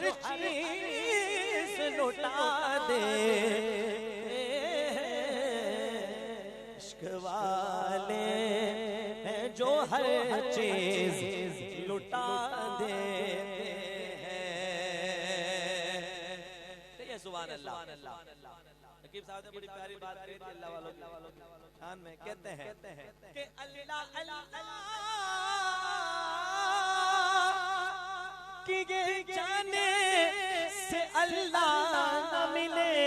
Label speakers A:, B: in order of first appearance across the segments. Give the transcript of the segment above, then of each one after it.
A: ہر چیز لٹا دے عشق والے ہیں جو ہر چیز لٹا دیتے ہیں سبحان اللہ نقیب صاحب نے بڑی پیاری بات کہی تھی اللہ والوں کی شان میں کہتے ہیں کہ اللہ کہ یہ جانے سے اللہ نہ ملے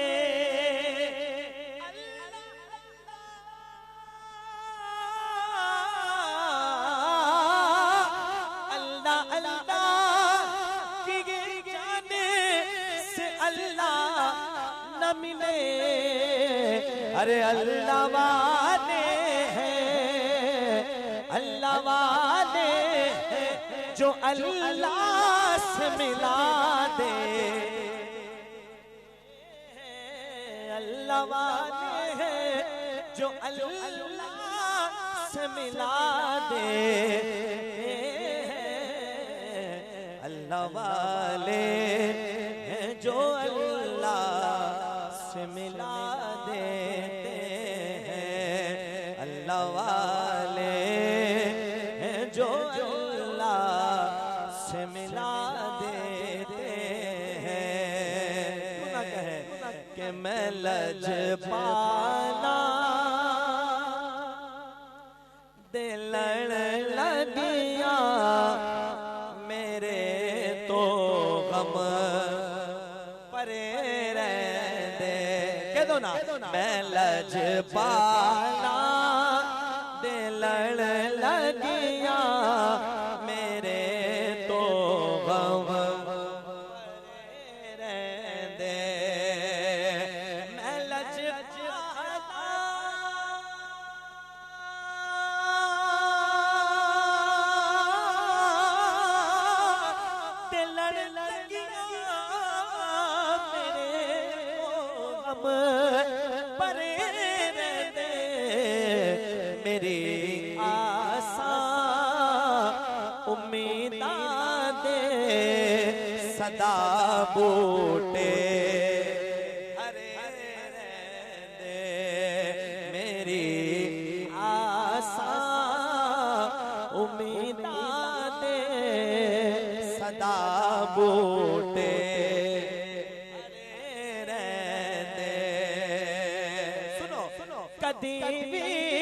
A: اللہ کہ یہ جانے سے اللہ نہ ملے ارے اللہ والے ہیں اللہ والے ہیں جو اللہ سے ملا دے اللہ والے ہیں جو اللہ سے ملا دے اللہ والے ہیں جو اللہ سے ملا دیتے ہیں اللہ والے ہیں جو سے ملا دیتے ہیں نہ کہے کہ میں لجپالا دل لگیا میرے تو غم پرے رہتے کہہ دو نا میں لجپالا دل لگیا میرے تو غم پرے رہتے میں لجپالا دل لگیا میرے تو غم پرے رہتے میری امیداں دے صدا بوٹے ہرے رہندے میری آساں امیداں دے صدا بوٹے ہرے رہندے سنو کدی بھی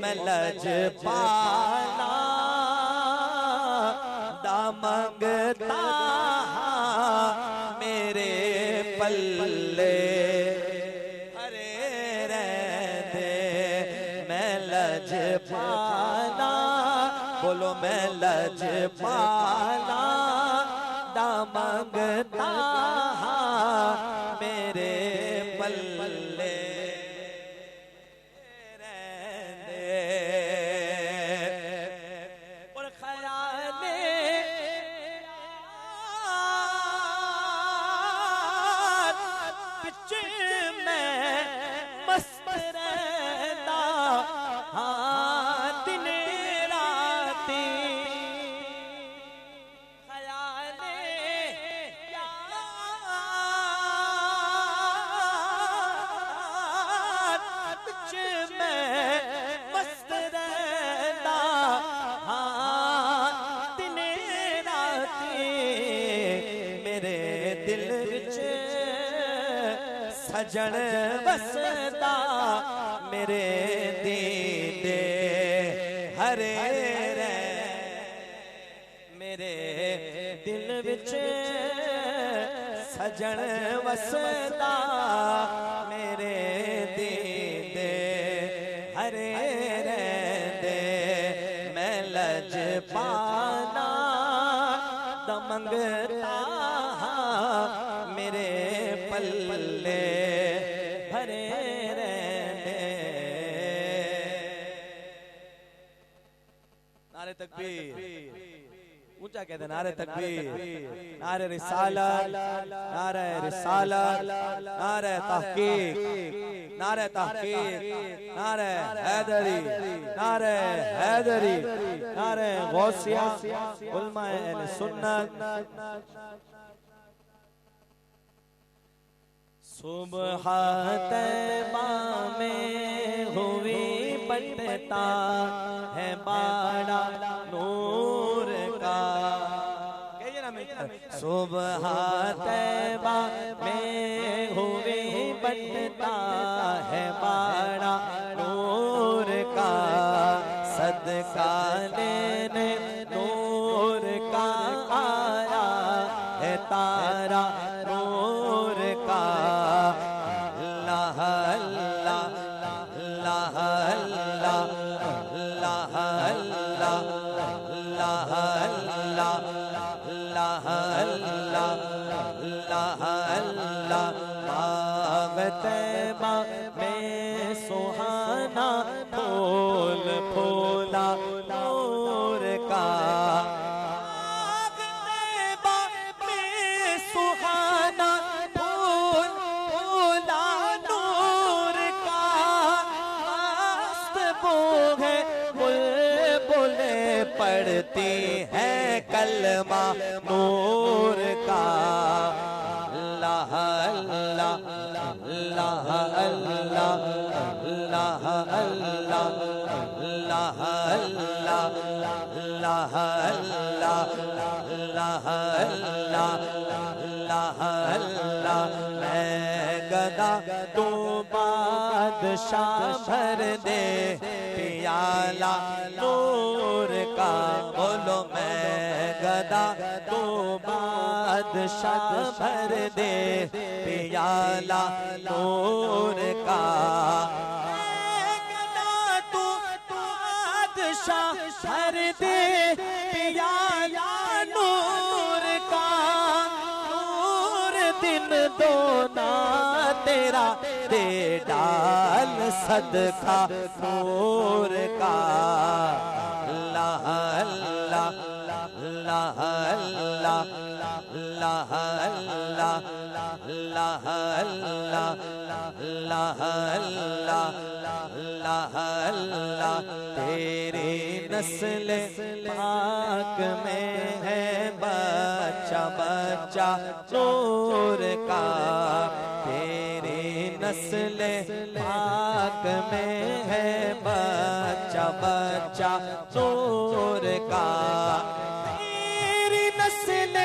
A: میں لجپالا دا منگتا میرے پلے ہرے رہندے میں لجپالا بولو میں لجپالا دا منگتا میرے پلے سجن بسدا میرے دیدے ہرے میرے دل وچ سجن وسدا میرے دیدے ہرے رہندے میں لجپالا دم منگتا میرے پلے بھرے رہنے. نعرہ تکبیر اونچا کہتے ہیں. نعرہ تکبیر، نعرہ رسالت، نعرہ رسالت، نعرہ تحقیق، نعرہ تحقیق، نعرہ حیدری، نعرہ حیدری، نعرہ غوثیہ، علماء اہل سنت. صبح طیبہ میں ہوئی بٹتا ہے باڑا نور کا. صبح طیبہ میں ہوئی بٹتا ہے باڑا نور کا. صدقہ لینے نور کا آیا ہے تارا نور کا. اللہ اللہ اللہ اللہ اللہ اللہ اللہ اللہ اللہ اللہ اللہ. باغ طیبہ میں سہانا پھول پھولا نور کا. باغ طیبہ میں سہانا پھول پھولا نور کا. مست بو ہے بلبلیں پڑھتی ہے کلمہ نور کا. اللہ اللہ اللہ اللہ اللہ اللہ اللہ اللہ اللہ اللہ اللہ اللہ. میں گدا تو بادشاہ بھر دے پیالہ نور کا. بولو میں گدا تو بادشاہ بھر دے پیالہ نور کا. میں گدا تو بادشاہ بھر دے پیالہ نور کا. نور دن دونا تیرا دے ڈال صدقہ نور کا. اللہ اللہ اللہ اللہ اللہ اللہ اللہ اللہ اللہ اللہ اللہ. تیری نسل پاک میں ہے بچہ بچہ نور کا. تیری نسل پاک میں ہے بچہ بچہ نور کا. تیری نسل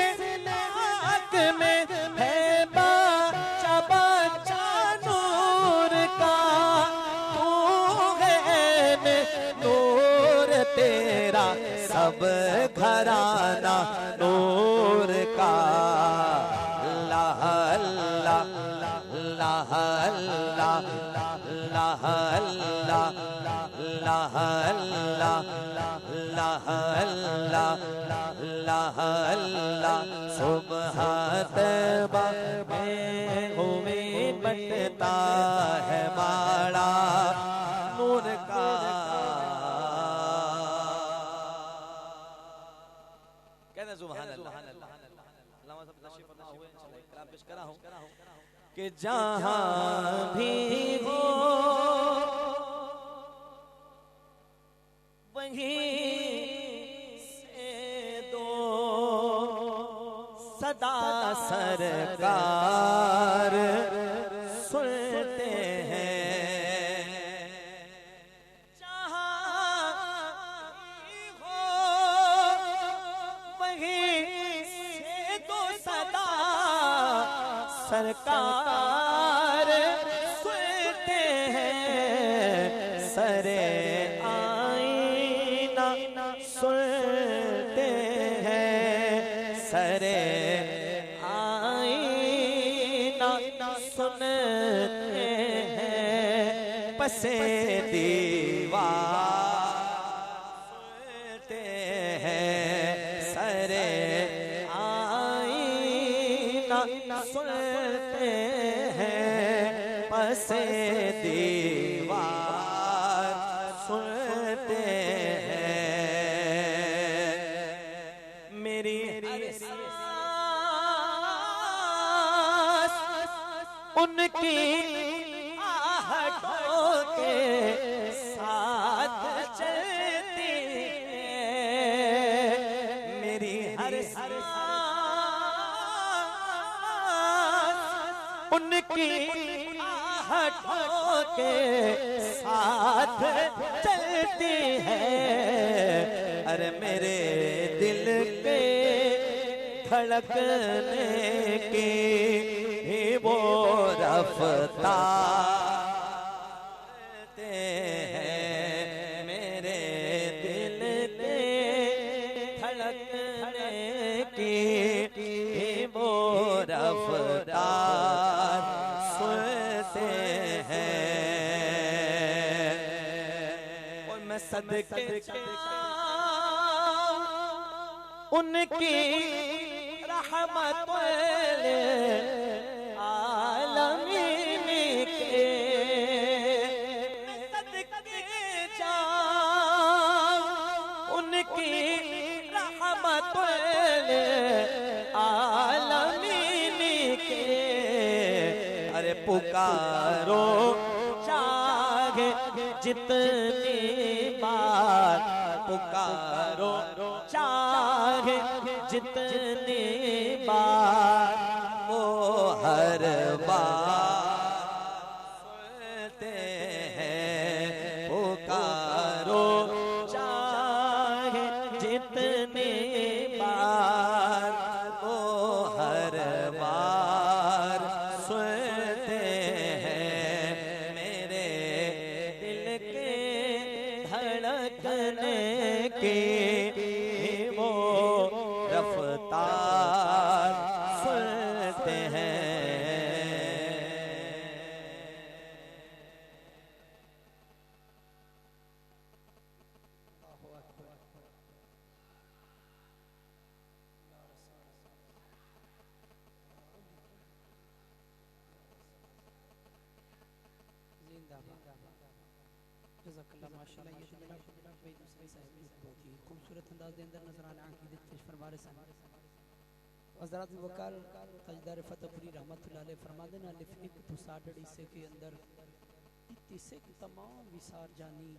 A: پاک میں ہے بچہ بچہ نور کا. تو ہے نور تیرا سب گھرانہ نور کا. اللہ اللہ اللہ اللہ اللہ اللہ اللہ اللہ اللہ اللہ اللہ. صبح طیبہ میں ہوئی بٹتا ہے باڑا نور کا. کہتے ہیں سبحان اللہ. علامہ صاحب تشریف فرما ہوئے کلام پیش کرا ہوں کہ جہاں بھی ہو وہیں سے دو صدا سرکار سنتے ہیں. جہاں بھی ہو وہیں سے دو صدا سرکار سنتے ہیں. سرے سنتے ہیں. سرے آئینہ سنتے ہیں. پسے دیوار سنتے ہیں. سرے نہ سنتے ہیں پس دیوار سنتے ہیں میری ہر سانس ان کی آہٹوں کے ساتھ چلتی ہے میری ہر سانس ان کی آہٹوں کے ساتھ چلتی ہے ارے میرے دل کے دھڑکنے کی وہ رفتار ہیں میرے دل کے دھڑکنے کی وہ رفتار سنتے ہیں اور میں صدقے جاؤں ان کی رحمت عالمین کے میں صدقے جاؤں ان کی رحمت عالمین کے ارے پکارو چاہے جتنی بار پکارو چاہے جتنی بار وہ ہر بار سنتے ہیں پکارو چاہے جتنی بار وہ ہر بار سنتے ہیں میرے دل کے دھڑکنے کی وہ رفتار سنتے ہیں
B: جزاک اللہ ماشاءاللہ یہ تو بڑا بھائی دوسری صاحب بہت ہی خوبصورت انداز دے اندر نظر آنے عقیدت پیش فرما رہے سن حضرات وقار تاجدار فتح پوری رحمت اللہ علیہ فرما دینا الف ایک تو ساڑھڑ اسے کے اندر اتی سے تمام وسار جانی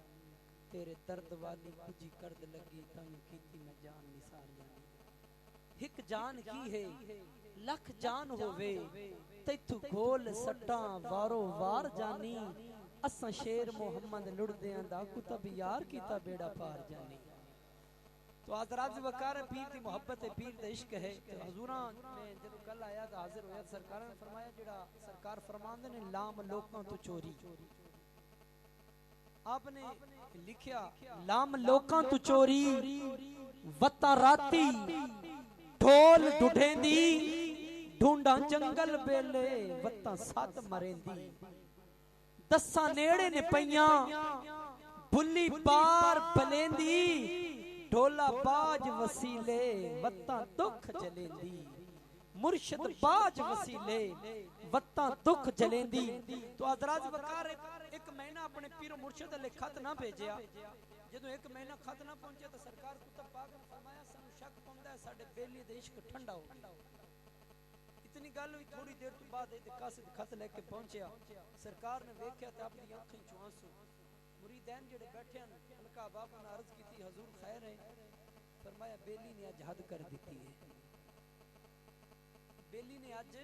B: تیرے درد والی کجی کرد لگی تائیں کیتی میں جان نثار جانی ہک جان کی ہے لکھ جان ہووے تیتھو گول سٹاں وارو وار جانی اساں شیر محمد لڑ دیاں دا کتب یار کیتا بیڑا پار جانی تو حضرات وقار پیر دی محبت ہے پیر دا عشق ہے تو حضوراں میں جب کل آیا تھا حاضر ہویا سرکار نے فرمایا جڑا سرکار فرماندے نے لام لوکاں تو چوری آپ نے لکھیا لام لوکاں تو چوری وطا راتی ڈھول ڈھڈیں دی ڈھونڈا جنگل بیلے وطا سات مرین دی دساں نیڑے نے پیاں بھلی بار بلیندی ڈھولا باج وسیلے وطاں دکھ جلیندی مرشد باج وسیلے وطاں دکھ جلیندی تو حضرات وقار ایک مہینہ اپنے پیر و مرشد علیہ خط نہ بھیجیا جدو ایک مہینہ خط نہ پہنچے تو سرکار کتب پاک نے فرمایا سانو شک پوندا ہے ساڈے بیلی دے عشق ٹھنڈا ہو گیا اتنی گل ہوئی تھوڑی دیر تو بعد ایک قاصد خط لے کے پہنچیا سرکار نے ویکھیا تے اپنی آنکھیں چوں آنسو مریدین جڑے بیٹھے ہیں حلقہ باپ نے عرض کی تھی حضور خیر ہے فرمایا بیلی نے اج حد کر دیتی ہے بیلی نے اج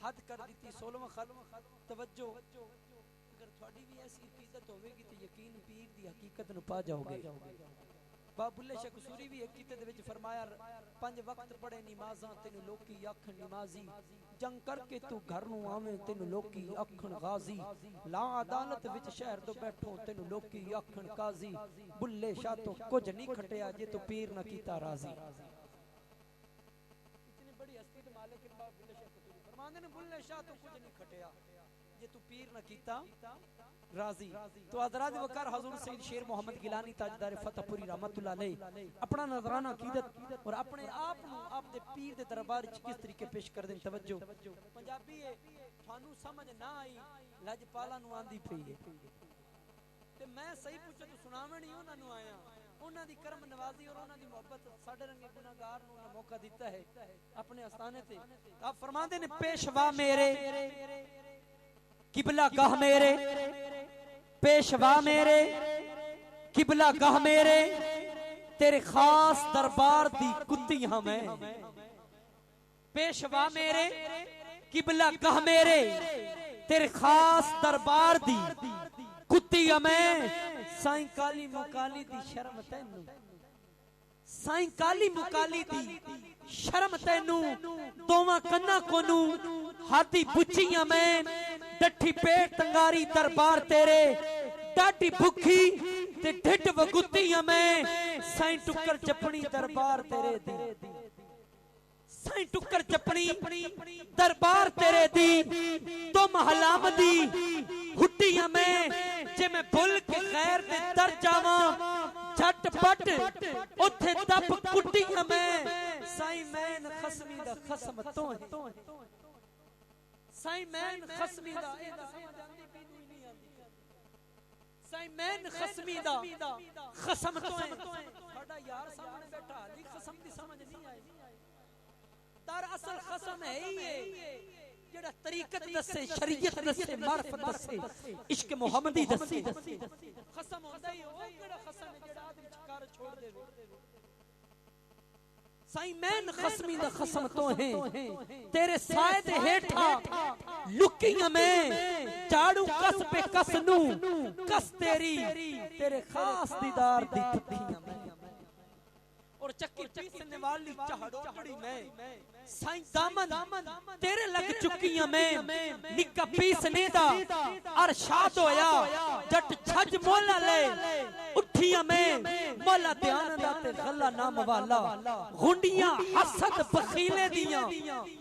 B: حد کر دیتی 16واں خط توجہ اگر تھوڑی بھی ایسی عقیدت ہوے گی تو یقین پیر دی حقیقت نو پا جاؤ گے باب اللہ شاہ قصوری بھی عقیدت وچ فرمایا 5 وقت پڑھے نمازاں تینو لوکی آکھن نمازی جنگ کر کے تو گھر نو آویں تینو لوکی آکھن غازی لا عدالت وچ شہر تو بیٹھو تینو لوکی آکھن قاضی بلے شاہ تو کچھ نہیں کھٹیا جے تو پیر نہ کیتا راضی اتنی بڑی ہستی تے مالک باب بلے شاہ قصوری فرماندے نے بلے شاہ تو کچھ نہیں کھٹیا جے تو پیر نہ کیتا راضی تو حضرات وقار حضور سید شیر محمد گیلانی تاجدار فتح پوری رحمت اللہ علیہ اپنا نظرانہ عقیدت اور اپنے آپ نو آپ دے پیر دے دربار وچ کس طریقے پیش کر دیں توجہ پنجابی ہے تھانو سمجھ نہ آئی لجپالا نو آندی پئی ہے تے میں صحیح پوچھا تو سناویں نہیں انہاں نو آیا انہاں دی کرم نوازی اور انہاں دی محبت ساڈے رنگے گناہگار نو انہاں موقع دیتا ہے اپنے آستانے تے آپ فرماندے نے پیشوا میرے قبلہ گاہ میرے پیشوا میرے قبلہ گاہ میرے تیرے خاص دربار دی کتی ہاں میں پیشوا میرے قبلہ گاہ میرے تیرے خاص دربار دی کتی ہاں میں سائیں کالی مکالی دی شرم تینوں سائیں کالی مکالی دی شرم تینوں دوواں کنا کونوں ہاتھی بچیاں میں ڈٹھی پیٹ تنگاری دربار تیرے ڈاٹی بھکھی تے ڈھٹ وگتیاں میں سائیں ٹکر چپنی دربار تیرے دی سائیں ٹکر چپنی دربار تیرے دی تو محلام دی ہٹیاں میں جے میں بھول کے غیر دے در جاواں جھٹ پٹ اتھے دب کٹیاں میں سائیں مین خسمی دا خسم تو ہے سائیں مین خسمی دا سائیں مین خسمی دا خسم تو ہے بڑا یار سامنے بیٹھا علی خسم دی سمجھ نہیں آئی در اصل خسم ہے ہی ہے جڑا طریقت دسے شریعت دسے معرفت دسے عشق محمدی دسے خسم ہوندا ہی او کیڑا خسم ہے جڑا آدمی چکار چھوڑ دے سائیں مین خسمی دا خسم تو ہیں تیرے سائے دے ہیٹھا لکیاں میں چاڑو کس پہ کس نو کس تیری تیرے خاص دیدار دی تکھیاں میں اور چکی پیسنے والی چہڑوڑی میں سائیں دامن تیرے لگ چکیاں میں نکا پیسنے دا ارشاد ہویا جٹ چھج مولا لے اٹھیاں میں مولا دیان دا تے غلہ نام والا گھنڈیاں حسد بخیلے دیاں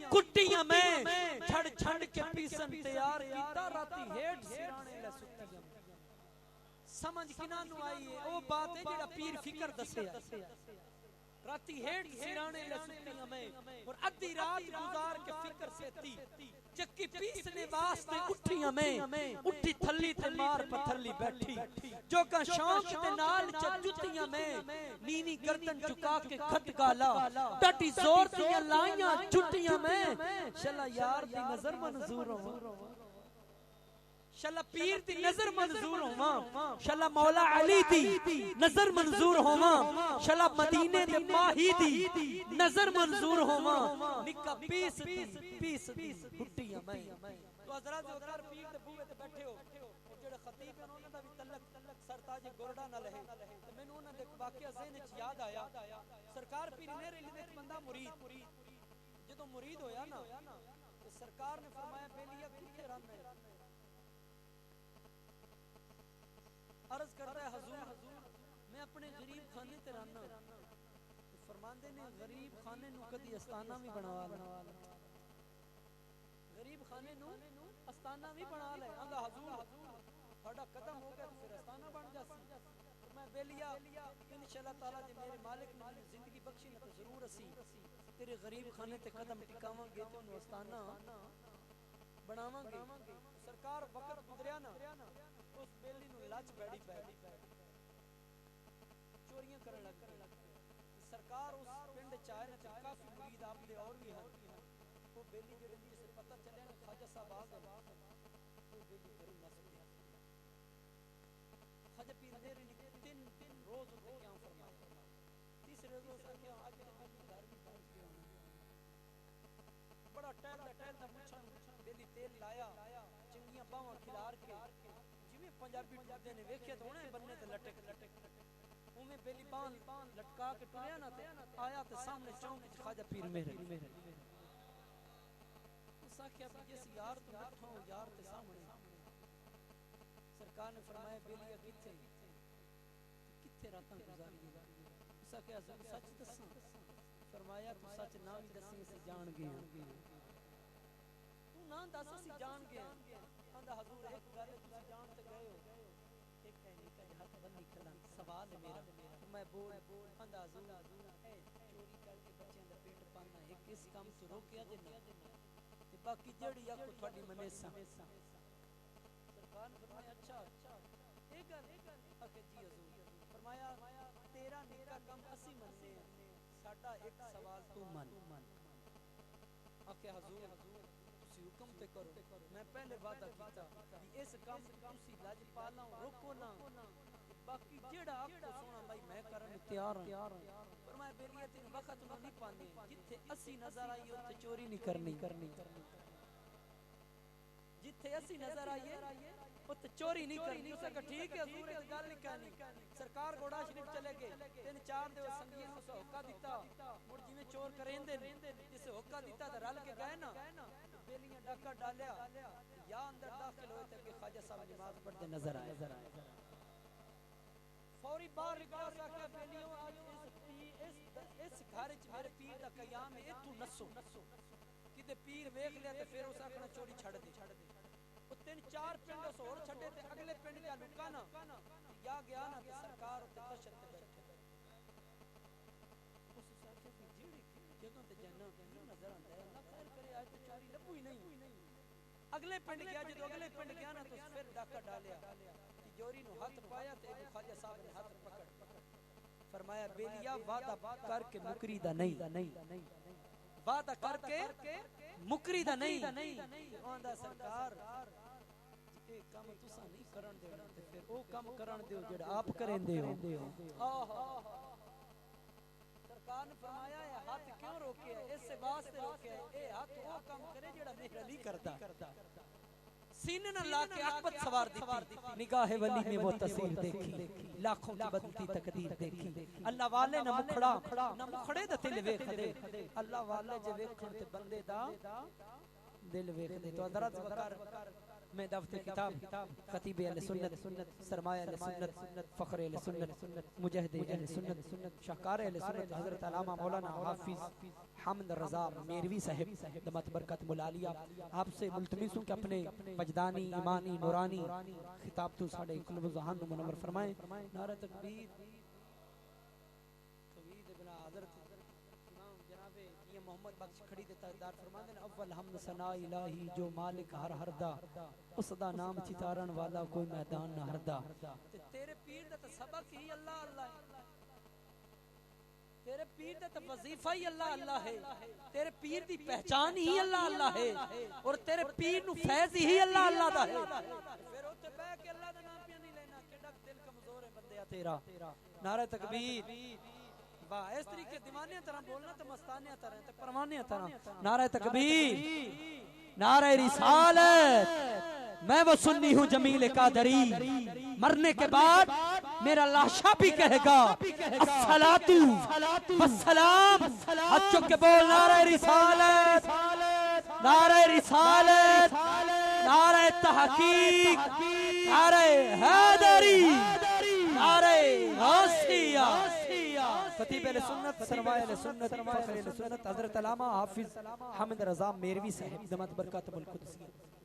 B: کٹیاں میں چھڑ چھڑ کے پیسن تیار کیتا راتی ہیٹ سرانے لے سکتیاں سمجھ کنہ نو آئی ہے او بات ہے جڑا پیر فکر دسے راتی ہیٹ سرانے لے سکتیاں میں اور ادھی رات گزار کے فکر سے تی چکی پیسنے واسطے اٹھیاں میں اٹھی تھلی تے مار پتھرلی بیٹھی جو کا شوق تے نال چجتیاں میں نینی گردن چکا کے کھٹ گالا ڈٹی زور دیاں لائیاں چٹیاں میں شلا یار دی نظر منظور ہوں شلا پیر دی نظر منظور ہوں شلا مولا علی دی نظر منظور ہوں شلا مدینے دے ماہی دی نظر منظور ہوں نکا پیس ہٹیاں میں تو حضرات وقار پیر دے بوئے تے بیٹھے ہو اور جڑے خطیب ہیں انہوں نے بھی تلک سرتاج گورڈا نہ لہے تو میں نے انہوں نے واقعہ ذہن اچھ یاد آیا سرکار پیر میرے لیے ایک بندہ مرید جدو مرید ہویا نا تو سرکار نے فرمایا بیلیا کتھے رہنا ہے عرض کرتا ہے حضور میں اپنے غریب خانے تے رہنا فرماندے نے غریب خانے نو کدی استانہ بھی بنوا لے غریب خانے نو استانہ بھی بنا لے آنگا حضور تھوڑا قدم ہو گیا پھر استانہ بن جاسی میں بیلیا انشاءاللہ تعالیٰ جی میرے مالک نے زندگی بخشی نہ تو ضرور اسی تیرے غریب خانے تے قدم ٹکاواں گے تو انہوں استانہ بناواں گے سرکار وقت گزریا نا اس بیلی نو لاچ بیڑی پہ چوریاں کرن لگ سرکار اس پنڈ چاہے نا کافی مرید آپ دے اور بھی ہیں وہ بیلی جو رنجی سے پتہ چلے نا خواجہ صاحب آگا وہ بیلی کری نہ سکتے خواجہ پیر دے رہی تین روز ہوتے کیا فرمائے تیسرے روز کیا آج دار بھی پہنچ گیا بڑا ٹیل دا مچھن بیلی تیل لایا چنگیاں باواں کھلار کے پنجابی ٹوٹے نے ویکھے تو انہیں بننے تے لٹک انہیں بیلی بان لٹکا کے ٹریا نا تے آیا تے سامنے چونک خواجہ پیر میرے اس آکھیا بھی جس یار تو لٹھا ہوں یار تے سامنے سرکار نے فرمایا بیلیا کتھے راتاں گزاری اس آکھیا سچ دساں فرمایا تو سچ نہ بھی دسی اسی جان گئے تو نہ دس اسی جان گئے آندا حضور ایک گل تسی جان تے گئے ہو ایک کہنی کا ہاتھ بندی کھلا سوال ہے میرا میں بول آندا حضور اے چوری کر کے بچیاں دا پیٹ پالنا ایک اس کام تو روکیا جے نہ تے باقی جڑی اکو تھوڑی منیسا سرکار نے فرمایا اچھا ایک گل اکے جی حضور فرمایا تیرا نکا کم اسی مننے ہیں ساڈا ایک سوال تو من آکے حضور تسی حکم تے کرو میں پہلے وعدہ کیتا کہ اس کام تسی لج پالا روکو نہ باقی جیڑا آپ کو سونا بھائی میں کرن تیار ہوں فرمایا بیلیے تین وقت نو نہیں پانے جتھے اسی نظر آئی اوتھے چوری نہیں کرنی جتھے اسی نظر آئیے اوتھے چوری نہیں کرنی اسے کہا ٹھیک ہے حضور اس گل نہیں کہنی سرکار گھوڑا شریف چلے گئے تین چار دے سنگیاں نو ہوکا دیتا مڑ جویں چور کریندے جسے ہوکا دیتا تے رل کے گئے نا بیلیاں ڈاکا ڈالیا یا اندر داخل ہوئے تے کہ خواجہ صاحب نماز پڑھتے نظر آئے فوری باہر نکلا سا کہ بیلیوں آج اس گھر وچ میرے پیر دا قیام ہے تو نسو کدے پیر ویکھ لیا تے پھر اس آکھنا چوری چھڑ دے او تین چار پنڈ اس اور چھڈے تے اگلے پنڈ جا لکا نا یا گیا نا تے سرکار تے دشت تے بیٹھے اس ساتھ کی جیڑی جگہ تے جانا نظر آندا ہے اللہ خیر کرے آج تے چوری لبو ہی نہیں اگلے پنڈ گیا جدو اگلے پنڈ گیا نا تو پھر ڈاکا ڈالیا تجوری نو ہاتھ پایا تے ابو خواجہ صاحب نے ہاتھ پکڑ فرمایا بیلیا وعدہ کر کے مکری دا نہیں وعدہ کر کے مکری دا نہیں آندا سرکار اے کام تساں نہیں کرن دے تے پھر او کام کرن دیو جڑا آپ کریندے ہو سرکار نے فرمایا اے ہاتھ کیوں روکے اس سے واسطے روکے اے ہاتھ وہ کام کرے جڑا میرا علی کردا سینے نہ لا کے عقبت سوار دیتی نگاہ ولی میں وہ تصویر دیکھی لاکھوں کی بدلتی تقدیر دیکھی اللہ والے نہ مکھڑے دا دل ویکھ دے اللہ والے جے ویکھن تے بندے دا دل ویکھ دے تو حضرت وقار میں دعوت کتاب خطیب اہل سنت سرمایہ اہل سنت فخر اہل سنت مجاہد اہل سنت شاہکار اہل سنت حضرت علامہ مولانا حافظ حمد رضا میروی صاحب دمت برکت ملالیہ آپ سے ملتمس ہوں کہ اپنے وجدانی ایمانی نورانی خطاب تو ساڑھے قلب و ذہان منور فرمائیں نعرہ تکبیر توحید ابن حضرت امام جناب یہ محمد بخش کھڑی دیتا دار فرماندے ہیں اول حمد ثنا الہی جو مالک ہر دا اس دا نام چتارن والا کوئی میدان نہ ہردا تیرے پیر دا سبق ہی اللہ اللہ ہے تیرے پیر دا وظیفہ ہی اللہ اللہ ہے تیرے پیر دی پہچان ہی اللہ اللہ ہے اور تیرے پیر نو فیض ہی اللہ اللہ دا ہے پھر اوتے بیٹھ کے اللہ دا نام پیا نہیں لینا کیڑا دل کمزور ہے بندیا تیرا نعرہ تکبیر واہ اس طریقے دیوانیاں طرح بولنا تو مستانیاں طرح تے پروانیاں طرح نعرہ تکبیر نعرہ رسالت میں وہ سنی ہوں جمیل قادری مرنے کے بعد میرا لاشا بھی کہے گا الصلاۃ والسلام اچھو کے بول نعرہ رسالت نعرہ رسالت نعرہ تحقیق نعرہ حیدری نعرہ غوثیہ خطیب اہل سنت سرمایہ اہل سنت فخر اہل سنت حضرت علامہ حافظ حمد رضا میروی صاحب دمت برکات القدسیہ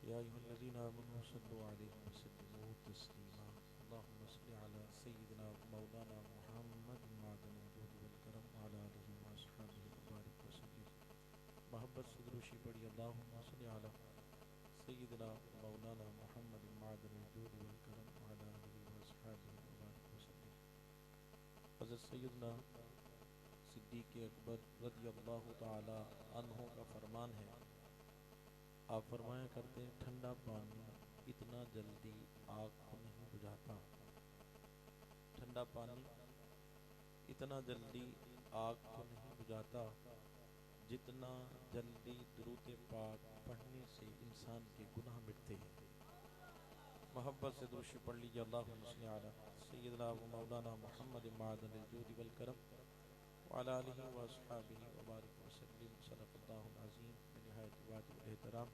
C: يا أيها الذين آمنوا صلوا عليه وسلموا تسليما اللهم صل على سيدنا مولانا محمد معدن الجود والكرم وعلى آله وأصحابه وبارك وسلم محبت سے دروشی پڑھی اللهم صل على سيدنا مولانا محمد معدن الجود والكرم وعلى آله وأصحابه وبارك وسلم حضرت سیدنا صدیق اکبر رضی اللہ تعالی عنہ کا فرمان ہے آپ فرمایا کرتے ہیں ٹھنڈا پانی اتنا جلدی آگ کو نہیں بجھاتا ٹھنڈا پانی اتنا جلدی آگ کو نہیں بجھاتا جتنا جلدی درود پاک پڑھنے سے انسان کے گناہ مٹتے ہیں. محبت سے درود شریف پڑھ لیجیے. اللہم صلی علی سیدنا و مولانا محمد معدن الجود والکرم وعلی آلہ و اصحابہ وبارک وسلم. صدق اللہ العظیم. بنہایت واجب الاحترام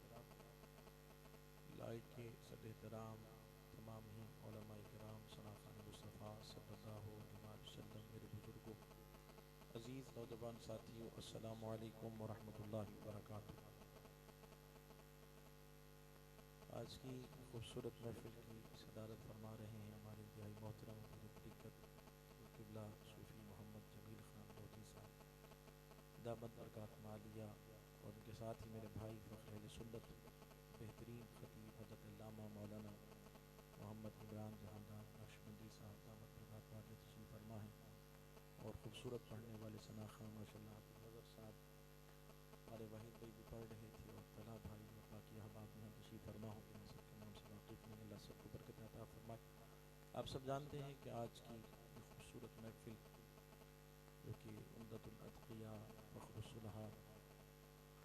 C: لائق کے صد احترام تمام ہی علماء کرام صنافان مصطفیٰ صلی اللہ علیہ وسلم، میرے بزرگوں، عزیز نوجوان ساتھیوں، السلام علیکم ورحمۃ اللہ وبرکاتہ. آج کی خوبصورت محفل کی صدارت فرما رہے ہیں ہمارے انتہائی محترم حضرت طریقت قبلہ صوفی محمد جمیل خان لودھی صاحب دامت برکات عالیہ، اور ان کے ساتھ ہی میرے بھائی فخر اہل سنت بہترین خطیب حضرت علامہ مولانا محمد عمران جہاندار نقشبندی صاحب دامت برکات عالیہ تشریف فرما ہیں، اور خوبصورت پڑھنے والے ثنا خان ماشاءاللہ عبد النظر صاحب، ہمارے واحد بھائی بھی پڑھ رہے تھے، اور طلحہ بھائی اور باقی احباب میں ہم تشریف فرما ہوں گے. سب کے نام سے واقف نہیں، اللہ سب کو برکت عطا فرمائے. آپ سب جانتے ہیں کہ آج کی یہ خوبصورت محفل جو کہ عمدۃ الاتقیاء فخر الصلحاء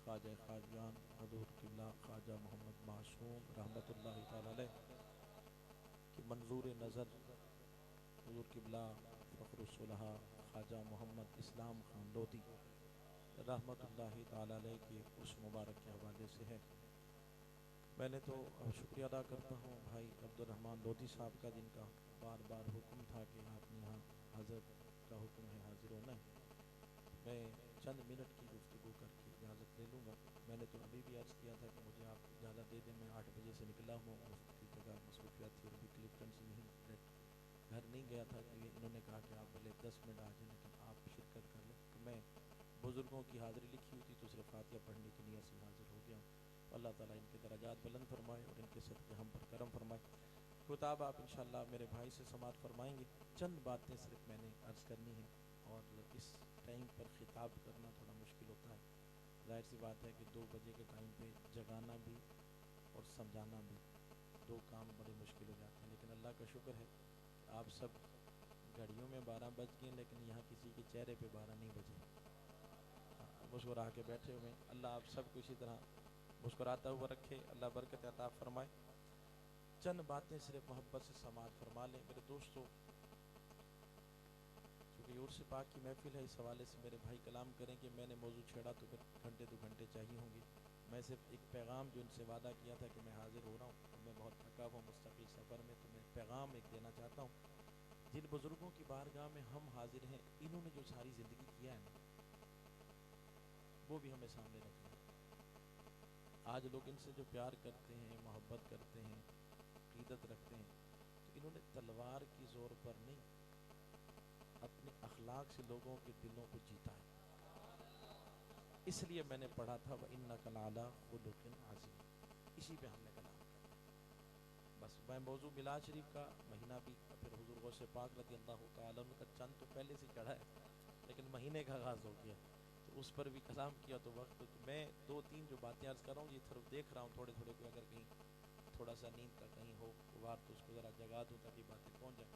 C: خواجہ خواجیان حضور قبلہ خواجہ محمد معصوم رحمۃ اللہ تعالی علیہ کی منظور نظر حضور قبلہ فخر الصلحاء خواجہ محمد اسلام خان لودھی رحمۃ اللہ تعالی علیہ کے اس مبارک کے حوالے سے ہے. میں نے تو شکریہ ادا کرتا ہوں بھائی عبد الرحمن لودھی صاحب کا، جن کا بار بار حکم تھا کہ آپ نے یہاں حضرت کا حکم ہے حاضر ہونا ہے. میں چند منٹ کی گفتگو کر کے اجازت لے لوں گا. میں نے تو ابھی بھی عرض کیا تھا کہ مجھے آپ اجازت دے دیں، میں 8 بجے سے نکلا ہوں، مفت کی جگہ مصروفیات تھی اور ابھی کلفٹن سے نہیں گھر نہیں گیا تھا. کہ انہوں نے کہا کہ آپ بھلے 10 منٹ آ جائیں لیکن آپ شرکت کر لیں. تو میں بزرگوں کی حاضری لکھی ہوئی تھی تو صرف فاتحہ پڑھنے کی نیت سے حاضر ہو گیا ہوں. اللہ تعالیٰ ان کے درجات بلند فرمائے اور ان کے صدقے ہم پر کرم فرمائے. خطاب آپ انشاءاللہ میرے بھائی سے سماعت فرمائیں گے. چند باتیں صرف میں نے عرض کرنی ہیں، اور اس ٹائم پر خطاب کرنا تھوڑا مشکل ہوتا ہے. ظاہر سی بات ہے کہ 2 بجے کے ٹائم پہ جگانا بھی اور سمجھانا بھی 2 کام بڑے مشکل ہو جاتے ہیں. لیکن اللہ کا شکر ہے کہ آپ سب گھڑیوں میں 12 بج گئے لیکن یہاں کسی کے چہرے پہ 12 نہیں بجے. مسکرا کے بیٹھے ہوئے. اللہ آپ سب کو اسی طرح مسکراتا ہوا رکھے، اللہ برکت عطا فرمائے. چند باتیں صرف محبت سے سماعت فرما لیں. میرے دوستو، چونکہ عرس پاک کی محفل ہے، اس حوالے سے میرے بھائی کلام کریں کہ میں نے موضوع چھیڑا تو پھر گھنٹے 2 گھنٹے چاہیے ہوں گے. میں صرف ایک پیغام جو ان سے وعدہ کیا تھا کہ میں حاضر ہو رہا ہوں، اور میں بہت تھکا ہوں مستقل سفر میں، تو میں پیغام ایک دینا چاہتا ہوں. جن بزرگوں کی بارگاہ میں ہم حاضر ہیں، انہوں نے جو ساری زندگی کیا ہے نا، وہ بھی ہمیں سامنے رکھنا ہے. آج لوگ ان سے جو پیار کرتے ہیں، محبت کرتے ہیں، عقیدت رکھتے ہیں، تو انہوں نے تلوار کی زور پر نہیں، اپنے اخلاق سے لوگوں کے دلوں کو جیتا ہے. اس لیے میں نے پڑھا تھا وَإِنَّكَ لَعَلَىٰ خُلُقٍ عَظِيمٍ. اسی پہ ہم نے کلام کیا. بس میں موضوع میلاد شریف کا مہینہ بھی پھر حضور غوث پاک رضی اللہ تعالیٰ عنہ کا چند تو پہلے سے چڑھا ہے، لیکن مہینے کا آغاز ہو گیا تو اس پر بھی کلام کیا. تو وقت تو میں 2-3 جو باتیں عرض کر رہا ہوں، یہ دیکھ رہا ہوں تھوڑے تھوڑے کو، اگر کہیں تھوڑا سا نیند کا کہیں ہو وار تو اس کو ذرا جگا دوں تاکہ باتیں پہنچ جائیں.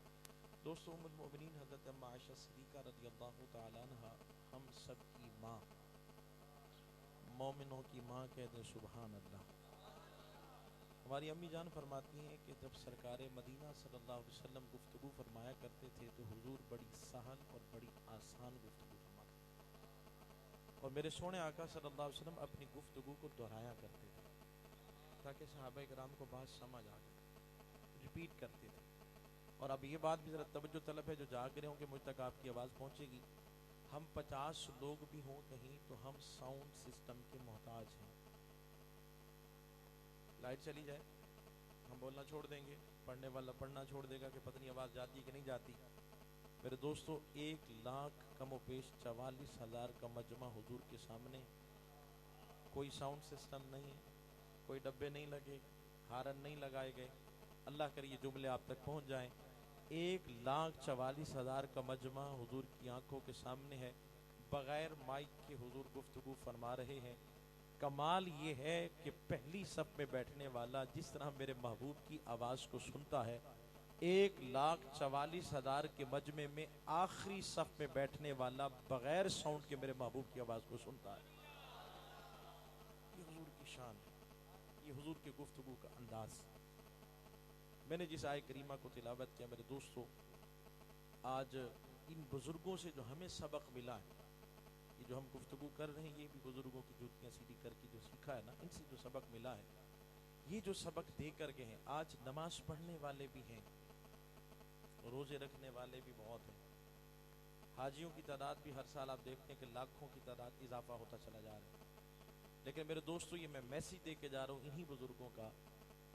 C: دوستو، ام المؤمنین حضرت ام عائشہ صدیقہ رضی اللہ تعالیٰ عنہ ہم سب کی ماں، مومنوں کی ماں کہتے ہیں سبحان اللہ. ہماری امی جان فرماتی ہیں کہ جب سرکار مدینہ صلی اللہ علیہ وسلم گفتگو فرمایا کرتے تھے تو حضور بڑی سہل اور بڑی آسان گفتگو فرماتے تھے، اور میرے سونے آقا صلی اللہ علیہ وسلم اپنی گفتگو کو دہرایا کرتے تھے تاکہ صحابہ کرام کو بات سمجھ آ جائے. ریپیٹ کرتے تھے. اور اب یہ بات بھی ذرا توجہ طلب ہے، جو جاگ رہے ہوں کہ مجھ تک آپ کی آواز پہنچے گی. ہم 50 لوگ بھی ہوں کہیں تو ہم ساؤنڈ سسٹم کے محتاج ہیں. لائٹ چلی جائے ہم بولنا چھوڑ دیں گے، پڑھنے والا پڑھنا چھوڑ دے گا کہ پتہ نہیں آواز جاتی کہ نہیں جاتی. میرے دوستو، 1,00,000 کم و بیش 44,000 کا مجمع حضور کے سامنے، کوئی ساؤنڈ سسٹم نہیں ہے، کوئی ڈبے نہیں لگے، ہارن نہیں لگائے گئے. اللہ کرے یہ جملے آپ تک پہنچ جائیں. 1,44,000 کا مجمع حضور کی آنکھوں کے سامنے ہے، بغیر مائک کے حضور گفتگو فرما رہے ہیں. کمال یہ ہے کہ پہلی صف میں بیٹھنے والا جس طرح میرے محبوب کی آواز کو سنتا ہے، 1,44,000 کے مجمع میں آخری صف میں بیٹھنے والا بغیر ساؤنڈ کے میرے محبوب کی آواز کو سنتا ہے. یہ حضور کی گفتگو کا انداز. میں نے جس آیہ کریمہ کو تلاوت کیا میرے دوستو، آج ان بزرگوں سے جو ہمیں سبق ملا ہے، یہ جو ہم گفتگو کر رہے ہیں یہ بھی بزرگوں کی جوتیاں سیدھی کر کے جو سیکھا ہے نا، ان سے جو سبق ملا ہے، یہ جو سبق دے کر گئے ہیں. آج نماز پڑھنے والے بھی ہیں، روزے رکھنے والے بھی بہت ہیں، حاجیوں کی تعداد بھی ہر سال آپ دیکھتے ہیں کہ لاکھوں کی تعداد اضافہ ہوتا چلا جا رہا ہے. لیکن میرے دوستو یہ میں میسیج دے کے جا رہا ہوں انہی بزرگوں کا،